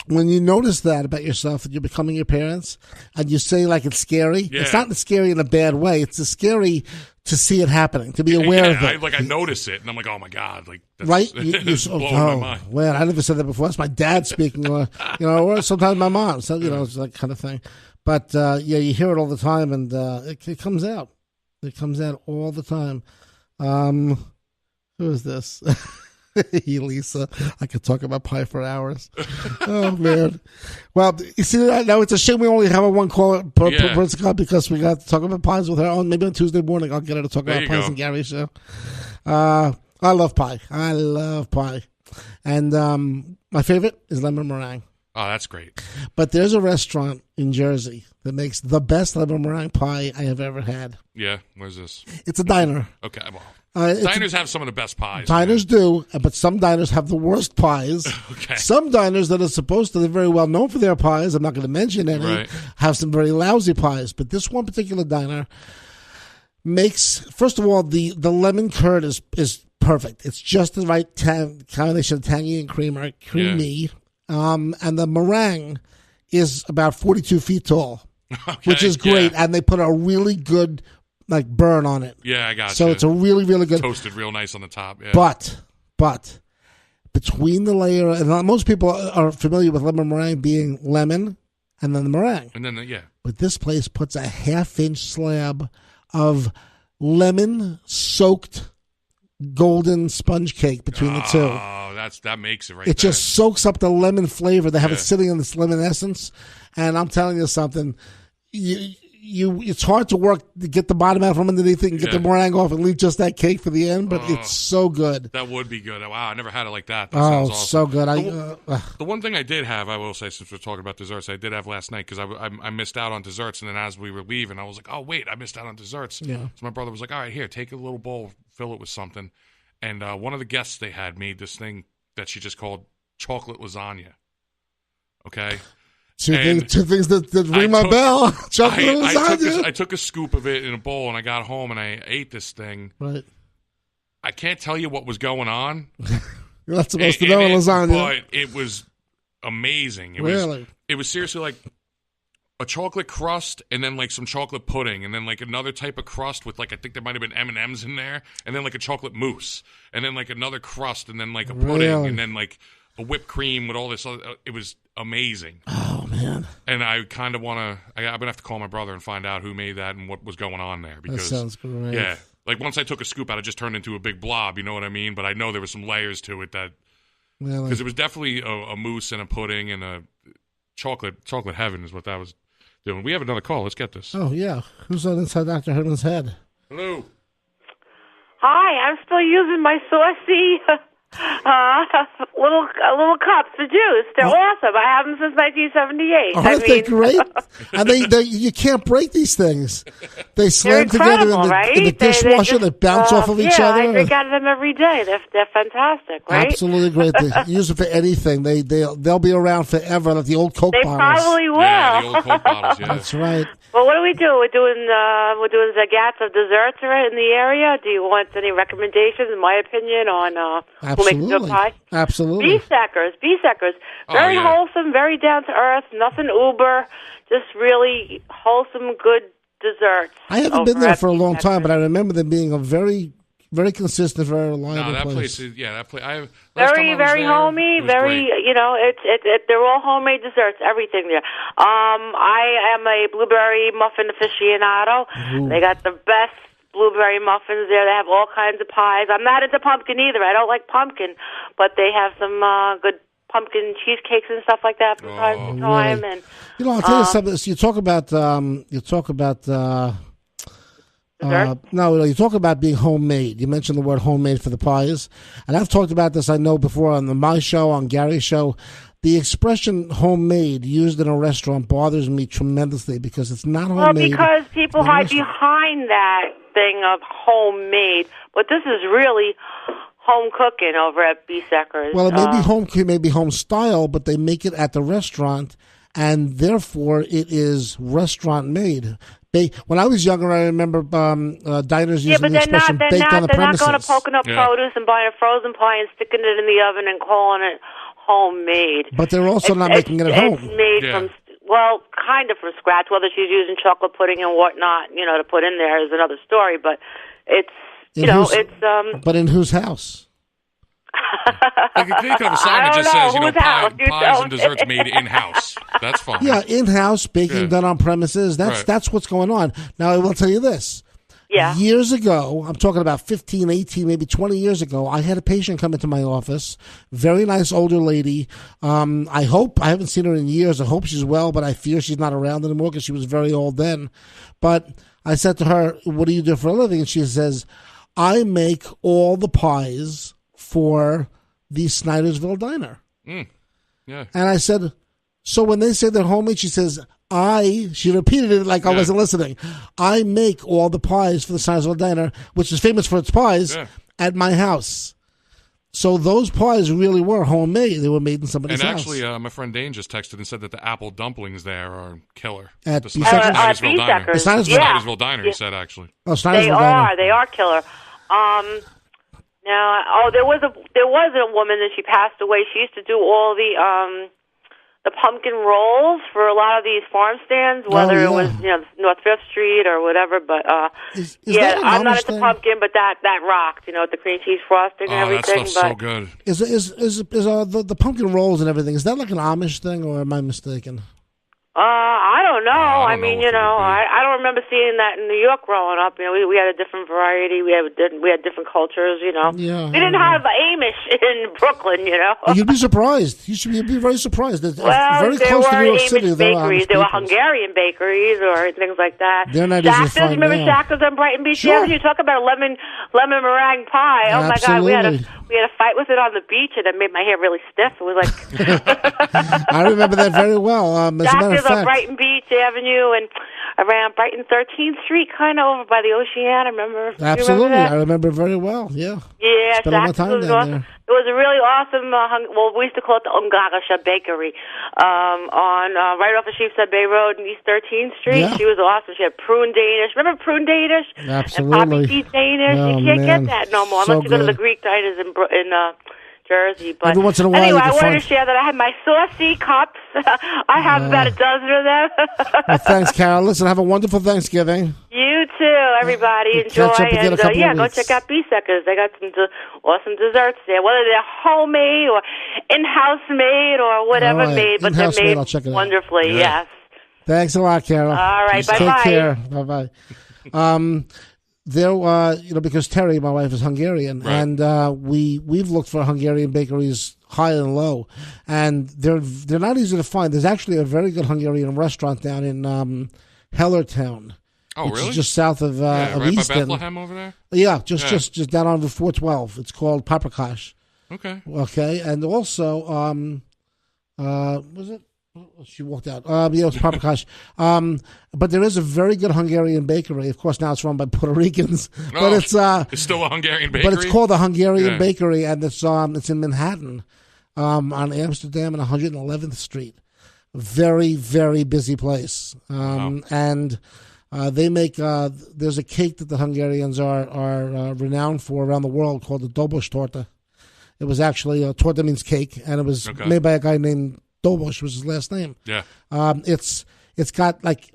when you notice that about yourself, that you're becoming your parents, and you say like it's scary, it's not scary in a bad way. It's scary to see it happening, to be aware of it. I notice it, and I'm like, oh my god, like that's, right? It's blowing my mind. Man, I never said that before. That's my dad speaking, or sometimes my mom. So it's that kind of thing. But you hear it all the time, and it comes out. It comes out all the time. Who is this? Lisa, I could talk about pie for hours. Oh man! Well, you see, now it's a shame we only have a one call per because we got to talk about pies with her on. Maybe on Tuesday morning I'll get her to talk about pies and Gary's show. I love pie. And my favorite is lemon meringue. Oh, that's great. But there's a restaurant in Jersey that makes the best lemon meringue pie I have ever had. Yeah, where's this? It's a diner. Okay, well. Diners have some of the best pies. Diners do, but some diners have the worst pies. Okay. Some diners that are supposed to, they're very well known for their pies, I'm not going to mention any, have some very lousy pies. But this one particular diner makes, first of all, the lemon curd is perfect. It's just the right combination of tangy and creamy. Yeah. And the meringue is about 42 feet tall, which is great. Yeah. And they put a really good burn on it. Yeah, I got you. So it's a really, really good. Toasted real nice on the top. Yeah. But between the layer, and most people are familiar with lemon meringue being lemon and then the meringue. And then, But this place puts a half-inch slab of lemon-soaked golden sponge cake between the two. Oh, that makes it right. It just soaks up the lemon flavor. They have it sitting in this lemon essence. And I'm telling you something. It's hard to get the bottom out from underneath it and get the meringue off and leave just that cake for the end, but it's so good. That would be good. Wow, I never had it like that. That sounds awesome. So good. The one thing I did have, I will say, since we're talking about desserts, I did have last night because I missed out on desserts, and then as we were leaving, I was like, oh, wait, I missed out on desserts. Yeah. So my brother was like, all right, here, take a little bowl, fill it with something. and one of the guests they had made this thing that she just called chocolate lasagna. Okay. Two things that ring my bell. Chocolate lasagna. I took a scoop of it in a bowl, and I got home, and I ate this thing. Right. I can't tell you what was going on. You're not supposed to know lasagna. But it was amazing. It was seriously like a chocolate crust, and then like some chocolate pudding, and then like another type of crust with like I think there might have been M&Ms in there, and then like a chocolate mousse, and then like another crust, and then like a pudding, and then like a whipped cream with all this other, it was amazing. Oh man. And I kind of want to I'm going to have to call my brother and find out who made that and what was going on there, because that sounds great. Yeah. Like once I took a scoop out, it just turned into a big blob, you know what I mean? But I know there were some layers to it that because it was definitely a mousse and a pudding and a chocolate heaven is what that was doing. We have another call. Let's get this. Oh yeah. Who's on inside Dr. Herman's head? Hello. Hi, I'm still using my Sau-Sea little cups for juice. They're awesome. I have them since 1978. Aren't they great? And they you can't break these things. They slam together in the dishwasher. They bounce off of each other. I drink out of them every day. They're fantastic, right? Absolutely great. They use them for anything. They'll be around forever, like the old Coke bottles. They probably will. Yeah, the old Coke bottles. Yeah. That's right. Well, what do we do? We're doing zagats of desserts in the area. Do you want any recommendations, in my opinion, on who makes good pie? Absolutely. Bee-suckers. Very wholesome, very down to earth, nothing uber, just really wholesome, good desserts. I haven't been there for a long time, but I remember them being a very, very consistent, very reliable that place. That place. Very, very homey. Very, great. They're all homemade desserts. Everything there. I am a blueberry muffin aficionado. Ooh. They got the best blueberry muffins there. They have all kinds of pies. I'm not into pumpkin either. I don't like pumpkin, but they have some good pumpkin cheesecakes and stuff like that from time to time. Really? And I'll tell you something. So you talk about you talk about being homemade. You mentioned the word homemade for the pies, and I've talked about this. I know before on my show, on Gary's show. The expression homemade used in a restaurant bothers me tremendously because it's not homemade. Well, because people hide behind that thing of homemade, but this is really home cooking over at Bee-suckers. Well, it may be home cooking, maybe home style, but they make it at the restaurant, and therefore it is restaurant made. When I was younger, I remember diners using the expression baked on the premises. They're not going to Pocono Produce and buying a frozen pie and sticking it in the oven and calling it homemade. But they're also not making it at home. It's made from, kind of from scratch. Whether she's using chocolate pudding and whatnot, to put in there is another story. But it's, But in whose house? Like a cake of a sign that just says, pies and desserts made in-house. That's fine. Yeah, in-house, baking done on premises. That's what's going on. Now, I will tell you this. Yeah. Years ago, I'm talking about 15, 18, maybe 20 years ago, I had a patient come into my office, very nice older lady. I haven't seen her in years. I hope she's well, but I fear she's not around anymore because she was very old then. But I said to her, what do you do for a living? And she says, I make all the pies for the Snydersville Diner. Yeah. And I said, so when they say they're homemade, she says, she repeated it like I wasn't listening. I make all the pies for the Snydersville Diner, which is famous for its pies, at my house. So those pies really were homemade. They were made in somebody's house. And actually, my friend Dane just texted and said that the apple dumplings there are killer. At the Snydersville Diner. The Snydersville Diner, he said, actually. Oh, Snydersville Diner. They are killer. There was a woman that she passed away. She used to do all the pumpkin rolls for a lot of these farm stands, whether it was North Fifth Street or whatever. But I'm not into pumpkin, but that rocked. With the cream cheese frosting and everything. That stuff's so good. Is the pumpkin rolls and everything? Is that like an Amish thing, or am I mistaken? I don't know. I don't remember seeing that in New York growing up. We had a different variety. We had different cultures. Yeah, we didn't have Amish in Brooklyn. You'd be surprised. You'd be very surprised. It's very there close were to New York Amish City. bakeries. There were Hungarian bakeries or things like that. They're not easy to find remember now. Shackel's on Brighton Beach Avenue? Talk about a lemon meringue pie. Oh my God, we had a fight with it on the beach, and it made my hair really stiff. It was like I remember that very well. As a matter of fact, on Brighton Beach Avenue, and around Brighton 13th Street, kind of over by the Oceana. Remember? Absolutely, I remember very well. Yeah. Yeah, spent all my time down there. It was a really awesome. We used to call it the Ungarische Bakery on right off of Sheepshead Bay Road in East 13th Street. Yeah. She was awesome. She had prune Danish. Remember prune Danish? Absolutely. And poppy seed Danish. Oh, you can't man. get that no more So unless you go to the good. Greek diners in Jersey. But Every once in a while, anyway, you can I wanted find... to share that I had my Sau-Sea cups. I have about a dozen of them. Well, thanks, Carol. Listen, have a wonderful Thanksgiving. You too, everybody. Enjoy. Catch up again in a couple of Go weeks. check out B-Suckers. They got some awesome desserts there, whether they're homemade or in-house made or whatever made, but they're In-house made, made I'll check it out. wonderfully, yes. Thanks a lot, Carol. All right, Take bye-bye. care. Bye-bye. There, because Terry, my wife, is Hungarian, Right. and we've looked for Hungarian bakeries high and low, and they're not easy to find. There's actually a very good Hungarian restaurant down in Hellertown. Oh, which really? is just south of right by Easton. Bethlehem over there? Yeah, just down on 412. It's called Paprikash. Okay. Okay, and also, was it? She walked out. Yeah, it was Paprikash. But there is a very good Hungarian bakery. Of course, now it's run by Puerto Ricans, but it's still a Hungarian bakery. But it's called the Hungarian Bakery, and it's in Manhattan, on Amsterdam and 111th Street. Very, very busy place. And they make there's a cake that the Hungarians are renowned for around the world called the Dobos torta. It was actually torta means cake, and it was made by a guy named Dobos, was his last name. Yeah. It's got like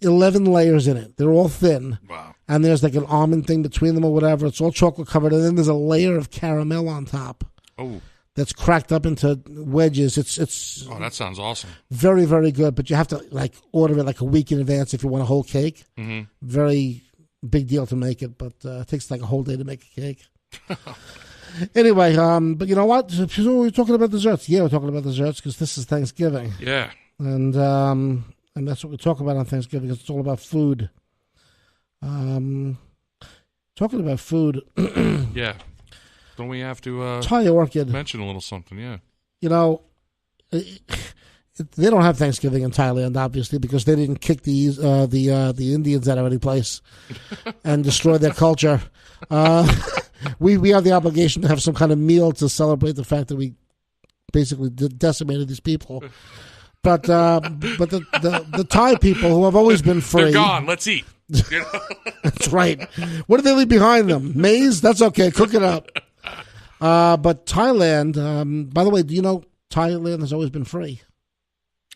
11 layers in it. They're all thin. Wow. And there's like an almond thing between them or whatever. It's all chocolate covered, and then there's a layer of caramel on top. Oh. That's cracked up into wedges. It's Oh, that sounds awesome. very, very good, but you have to like order it like a week in advance if you want a whole cake. Mm-hmm. Very big deal to make it, but it takes like a whole day to make a cake. Anyway, but you know what? We're talking about desserts. Yeah, we're talking about desserts because this is Thanksgiving. Yeah. And that's what we talk about on Thanksgiving because it's all about food. Talking about food. Yeah. Don't we have to Thai orchid. mention a little something? Yeah. You know, they don't have Thanksgiving in Thailand, obviously, because they didn't kick the Indians out of any place and destroy their culture. We have the obligation to have some kind of meal to celebrate the fact that we basically decimated these people. But the Thai people who have always been free, they're gone. Let's eat. That's right. What did they leave behind them? Maize? That's okay. Cook it up. But Thailand, by the way, do you know Thailand has always been free?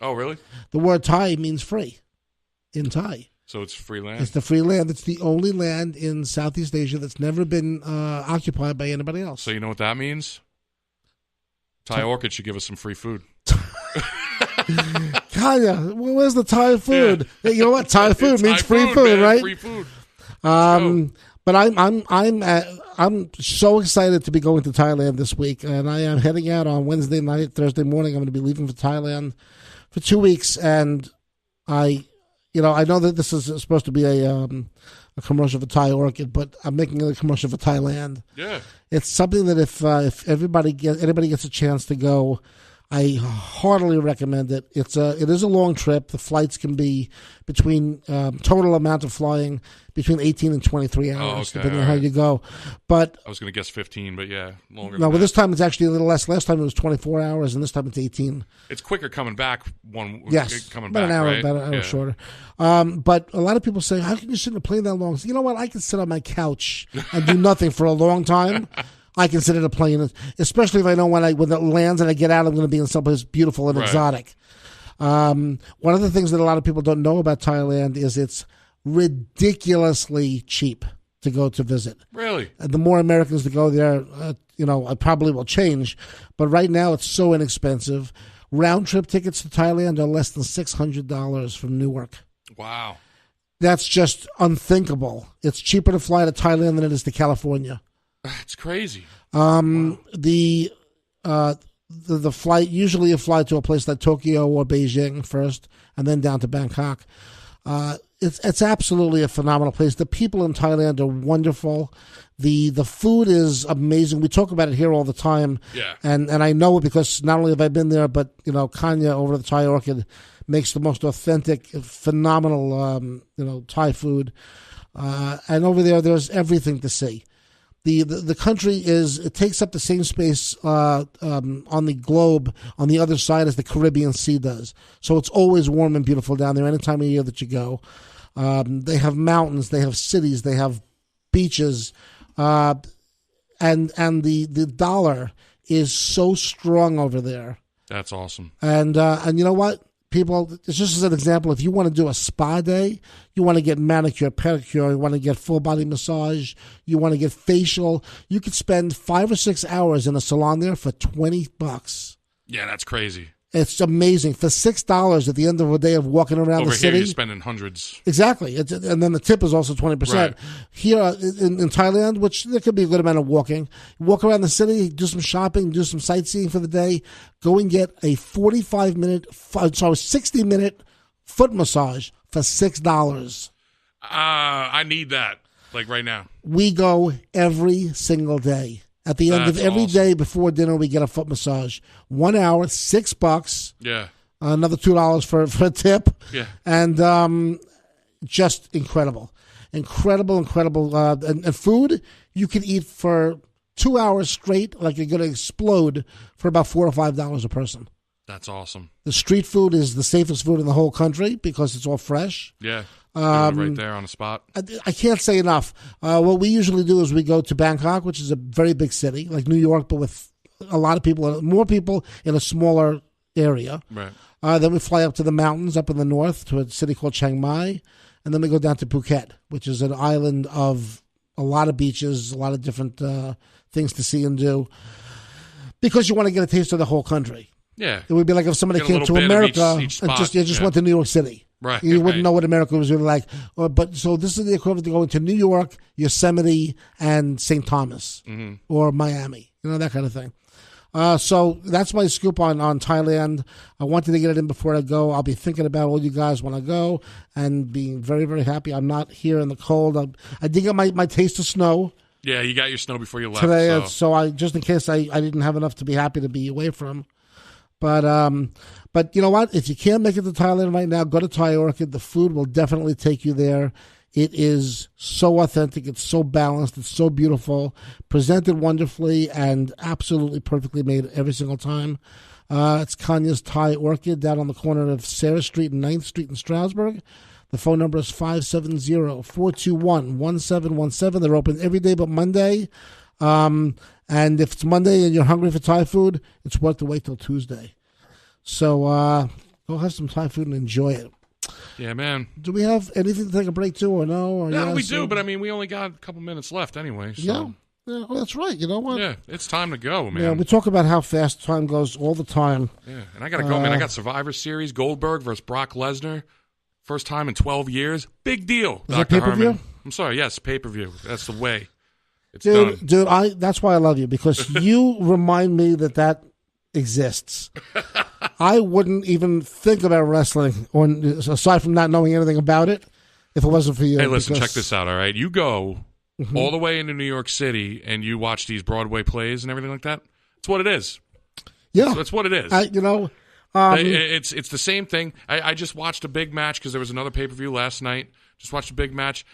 Oh, really? The word Thai means free in Thai. So it's free land? It's the free land. It's the only land in Southeast Asia that's never been occupied by anybody else. So you know what that means? Thai Orchid should give us some free food. Kanya, where's the Thai food? Yeah. You know what? Thai food means Thai free food, man. right? Free food. But I'm so excited to be going to Thailand this week, and I am heading out on Wednesday night, Thursday morning. I'm going to be leaving for Thailand for 2 weeks, and I know that this is supposed to be a commercial for Thai Orchid, but I'm making a commercial for Thailand. Yeah, it's something that if anybody gets a chance to go, I heartily recommend it. It is a long trip. The flights can be between total amount of flying between 18 and 23 hours, depending on how you go. But I was going to guess 15, but yeah, longer. No, but this time it's actually a little less. Last time it was 24 hours, and this time it's 18. It's quicker coming back. About back, an hour, right? about an hour shorter. But a lot of people say, "How can you sit in a plane that long?" So, you know what? I can sit on my couch and do nothing for a long time. I can sit in a plane, especially if I know when it lands and I get out, I'm going to be in someplace beautiful and exotic. One of the things that a lot of people don't know about Thailand is it's ridiculously cheap to go to visit. Really? And the more Americans that go there, it probably will change. But right now, it's so inexpensive. Round trip tickets to Thailand are less than $600 from Newark. Wow. That's just unthinkable. It's cheaper to fly to Thailand than it is to California. It's crazy. Wow. The flight, usually you fly to a place like Tokyo or Beijing first, and then down to Bangkok. It's absolutely a phenomenal place. The people in Thailand are wonderful. The food is amazing. We talk about it here all the time. Yeah. And I know it because not only have I been there, but Kanya over at the Thai Orchid makes the most authentic, phenomenal Thai food. And over there's everything to see. The country it takes up the same space on the globe on the other side as the Caribbean Sea does. So it's always warm and beautiful down there any time of year that you go. They have mountains, they have cities, they have beaches, and the dollar is so strong over there. That's awesome. And you know what? People, it's just as an example, if you want to do a spa day, you want to get manicure, pedicure, you want to get full body massage, you want to get facial, you could spend 5 or 6 hours in a salon there for $20. Yeah, that's crazy. It's amazing. For $6 at the end of a day of walking around over the city. Over here, you're spending hundreds. Exactly. And then the tip is also 20%. Right. Here in Thailand, which there could be a good amount of walking, walk around the city, do some shopping, do some sightseeing for the day, go and get a 60-minute foot massage for $6. I need that, like right now. We go every single day. At the end of every day before dinner, we get a foot massage. 1 hour, $6. Yeah. Another $2 for a tip. Yeah. And just incredible. Incredible. And food, you can eat for 2 hours straight, like you're going to explode, for about $4 or $5 a person. That's awesome. The street food is the safest food in the whole country because it's all fresh. Yeah. Right there on the spot. I can't say enough. What we usually do is we go to Bangkok, which is a very big city, like New York, but with a lot of people, more people in a smaller area. Right. Then we fly up to the mountains up in the north to a city called Chiang Mai, and then we go down to Phuket, which is an island of a lot of beaches, a lot of different things to see and do, because you want to get a taste of the whole country. Yeah. It would be like if somebody came to America each and just went to New York City. Right. You wouldn't know what America was really like. So this is the equivalent to going to New York, Yosemite, and St. Thomas, or Miami, that kind of thing. So that's my scoop on Thailand. I wanted to get it in before I go. I'll be thinking about all you guys when I go and being very, very happy. I'm not here in the cold. I did get my taste of snow. Yeah, you got your snow before you left. Today, so I just in case I didn't have enough to be happy to be away from. But you know what? If you can't make it to Thailand right now, go to Thai Orchid. The food will definitely take you there. It is so authentic. It's so balanced. It's so beautiful. Presented wonderfully and absolutely perfectly made every single time. It's Kanya's Thai Orchid down on the corner of Sarah Street and 9th Street in Stroudsburg. The phone number is 570-421-1717. They're open every day but Monday. And if it's Monday and you're hungry for Thai food, it's worth the wait till Tuesday. So go have some Thai food and enjoy it. Yeah, man. Do we have anything to take a break to or no? Or yeah, we do, but I mean, we only got a couple minutes left anyway. So. Yeah, well, that's right. You know what? Yeah, it's time to go, man. Yeah, we talk about how fast time goes all the time. Yeah, and I got to go, man. I got Survivor Series, Goldberg versus Brock Lesnar. First time in 12 years. Big deal, Is Dr. that pay-per-view? Herman. I'm sorry, yes, pay-per-view. That's the way. It's dude, done. Dude, that's why I love you, because you remind me that exists. I wouldn't even think about wrestling, or aside from not knowing anything about it, if it wasn't for you. Hey, listen, check this out, all right? You go all the way into New York City, and you watch these Broadway plays and everything like that. It's what it is. Yeah. That's what it is. It's the same thing. I just watched a big match because there was another pay-per-view last night. Just watched a big match.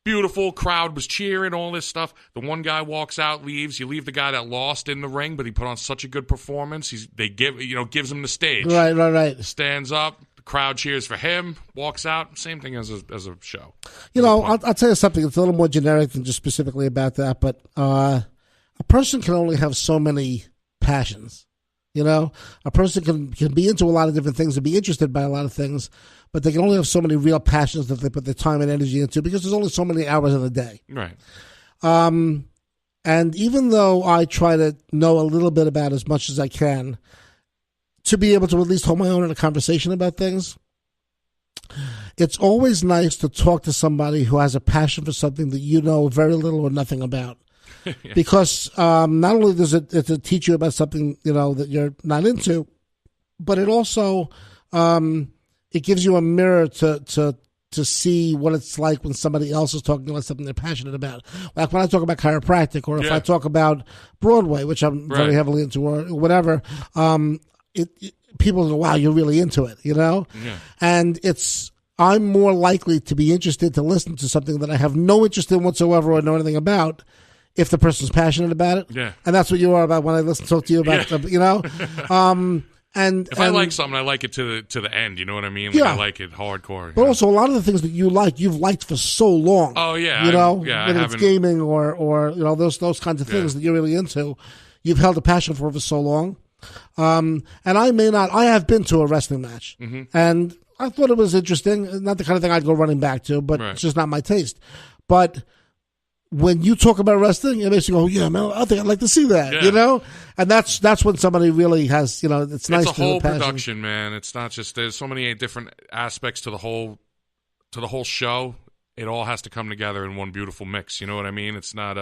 Beautiful crowd was cheering, all this stuff. The one guy walks out, leaves. You leave the guy that lost in the ring, but he put on such a good performance. Gives him the stage. Right. Stands up. The crowd cheers for him. Walks out. Same thing as a show. I'll tell you something. It's a little more generic than just specifically about that. But a person can only have so many passions. A person can be into a lot of different things and be interested by a lot of things, but they can only have so many real passions that they put their time and energy into because there's only so many hours in the day. Right. And even though I try to know a little bit about as much as I can to be able to at least hold my own in a conversation about things, it's always nice to talk to somebody who has a passion for something that you know very little or nothing about. Yeah. Because not only does it teach you about something that you're not into, but it also it gives you a mirror to to see what it's like when somebody else is talking about something they're passionate about. Like when I talk about chiropractic, or if I talk about Broadway, which I'm very heavily into, or whatever, people go, wow, you're really into it, you know? Yeah. And I'm more likely to be interested to listen to something that I have no interest in whatsoever or know anything about if the person's passionate about it. Yeah. And that's what you are about when I talk to you about, you know? And if I like something, I like it to the end. You know what I mean? Like I like it hardcore. But also, a lot of the things that you've liked for so long. Oh yeah, you know, whether it's gaming or you know those kinds of things that you're really into, you've held a passion for so long. And I have been to a wrestling match, and I thought it was interesting. Not the kind of thing I'd go running back to, but it's just not my taste. But when you talk about wrestling, it makes you go, yeah, man, I think I'd like to see that, you know? And that's when somebody really has, you know, it's nice to It's a whole production, man. It's not just, there's so many different aspects to the whole show. It all has to come together in one beautiful mix. You know what I mean? It's not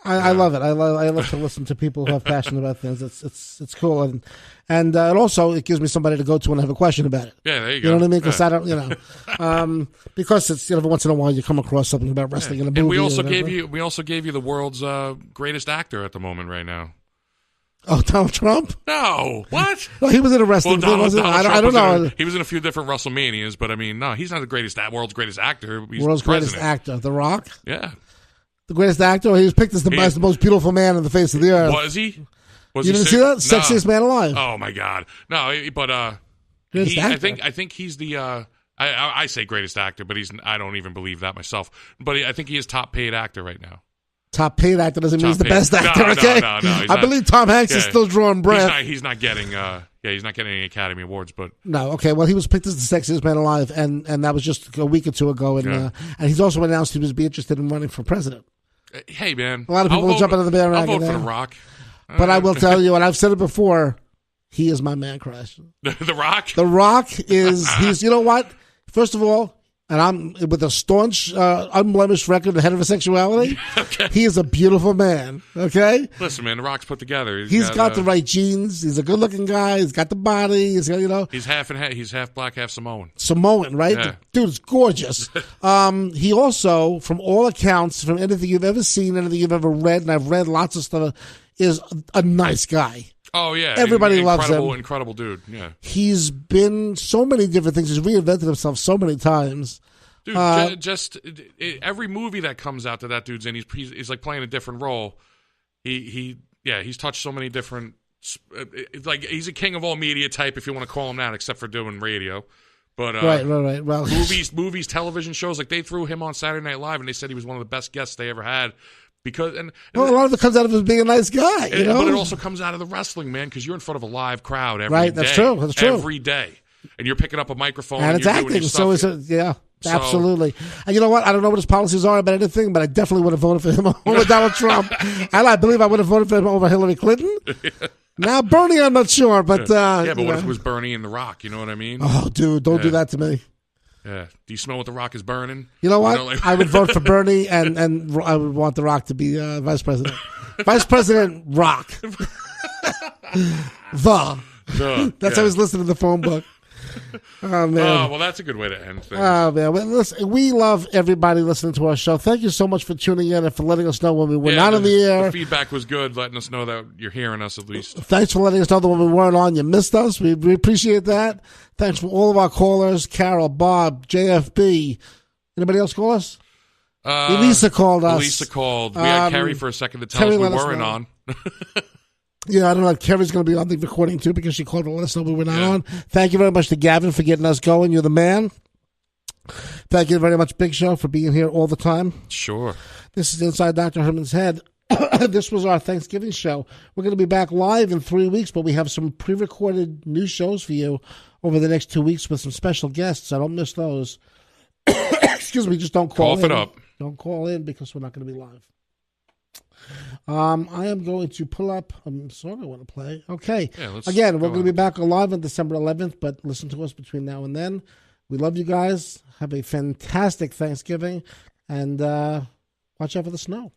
I love it. I love to listen to people who have passion about things. It's cool, and also it gives me somebody to go to when I have a question about it. Yeah, there you go. You know what I mean? Because I don't, you know, because it's every once in a while you come across something about wrestling in a movie. And we also gave you the world's greatest actor at the moment right now. Oh, Donald Trump? No, what? No, he was in a wrestling thing, wasn't he? I don't know. He was in a few different WrestleManias, but I mean, no, he's not the world's greatest actor. He's world's greatest actor, The Rock. Yeah. The greatest actor? He was picked as the most beautiful man on the face of the earth. Was he? You didn't see that? Sexiest man alive. Oh my God! No, but I think he's the. I say greatest actor, but I don't even believe that myself. But I think he is top paid actor right now. Top paid actor doesn't mean he's the best actor. Okay, no. I believe Tom Hanks is still drawing breath. He's not getting. He's not getting any Academy Awards, but no. Okay, well, he was picked as the sexiest man alive, and that was just a week or two ago, and he's also announced he would be interested in running for president. Hey, man, a lot of people will jump into the bandwagon. I'll vote for The Rock, but I will tell you, and I've said it before, he is my man crush. The Rock. The Rock he's. You know what? First of all, and I'm with a staunch, unblemished record of heterosexuality. Okay. He is a beautiful man. Okay. Listen, man, The Rock's put together. He's got the right genes. He's a good-looking guy. He's got the body. He's got, you know. He's half black, half Samoan. Samoan, right? Yeah. The dude is gorgeous. He also, from all accounts, from anything you've ever seen, anything you've ever read, and I've read lots of stuff, is a nice guy. Oh, yeah. Everybody loves him. Incredible dude, yeah. He's been so many different things. He's reinvented himself so many times. Dude, every movie that comes out that dude's in, he's like playing a different role. He's touched so many different, like he's a king of all media type, if you want to call him that, except for doing radio. But right. Well, movies, television shows, like they threw him on Saturday Night Live, and they said he was one of the best guests they ever had. Because a lot of it comes out of him being a nice guy, you know. But it also comes out of the wrestling, man, because you're in front of a live crowd every day. Right, that's true. That's true. Every day, and you're picking up a microphone and it's you're acting. Doing your stuff. Absolutely. And you know what? I don't know what his policies are about anything, but I definitely would have voted for him over Donald Trump. And I believe I would have voted for him over Hillary Clinton. Now Bernie, I'm not sure, but but what if it was Bernie and The Rock? You know what I mean? Oh, dude, don't do that to me. Yeah. Do you smell what The Rock is burning? You know what? I would vote for Bernie, and I would want The Rock to be vice president. Vice President Rock. That's how he's listed in the phone book. Oh, man. Oh, well, that's a good way to end things. Oh, man. Well, listen, we love everybody listening to our show. Thank you so much for tuning in and for letting us know when we were not on the air. The feedback was good, letting us know that you're hearing us at least. Thanks for letting us know that when we weren't on, you missed us. We appreciate that. Thanks for all of our callers. Carol, Bob, JFB. Anybody else call us? Elisa called us. Elisa called. We had Carrie for a second to tell us we weren't on. Yeah, I don't know if Kerry's going to be on the recording too because she called to let us know we were not on. Thank you very much to Gavin for getting us going. You're the man. Thank you very much, Big Show, for being here all the time. Sure. This is Inside Dr. Herman's Head. This was our Thanksgiving show. We're going to be back live in 3 weeks, but we have some pre-recorded new shows for you over the next 2 weeks with some special guests. I don't miss those. Excuse me, just don't call in. Cough it up. Don't call in because we're not going to be live. I am going to pull up a song I want to play. Okay. Again, we're going to be back live on December 11th, but listen to us between now and then. We love you guys. Have a fantastic Thanksgiving, and watch out for the snow.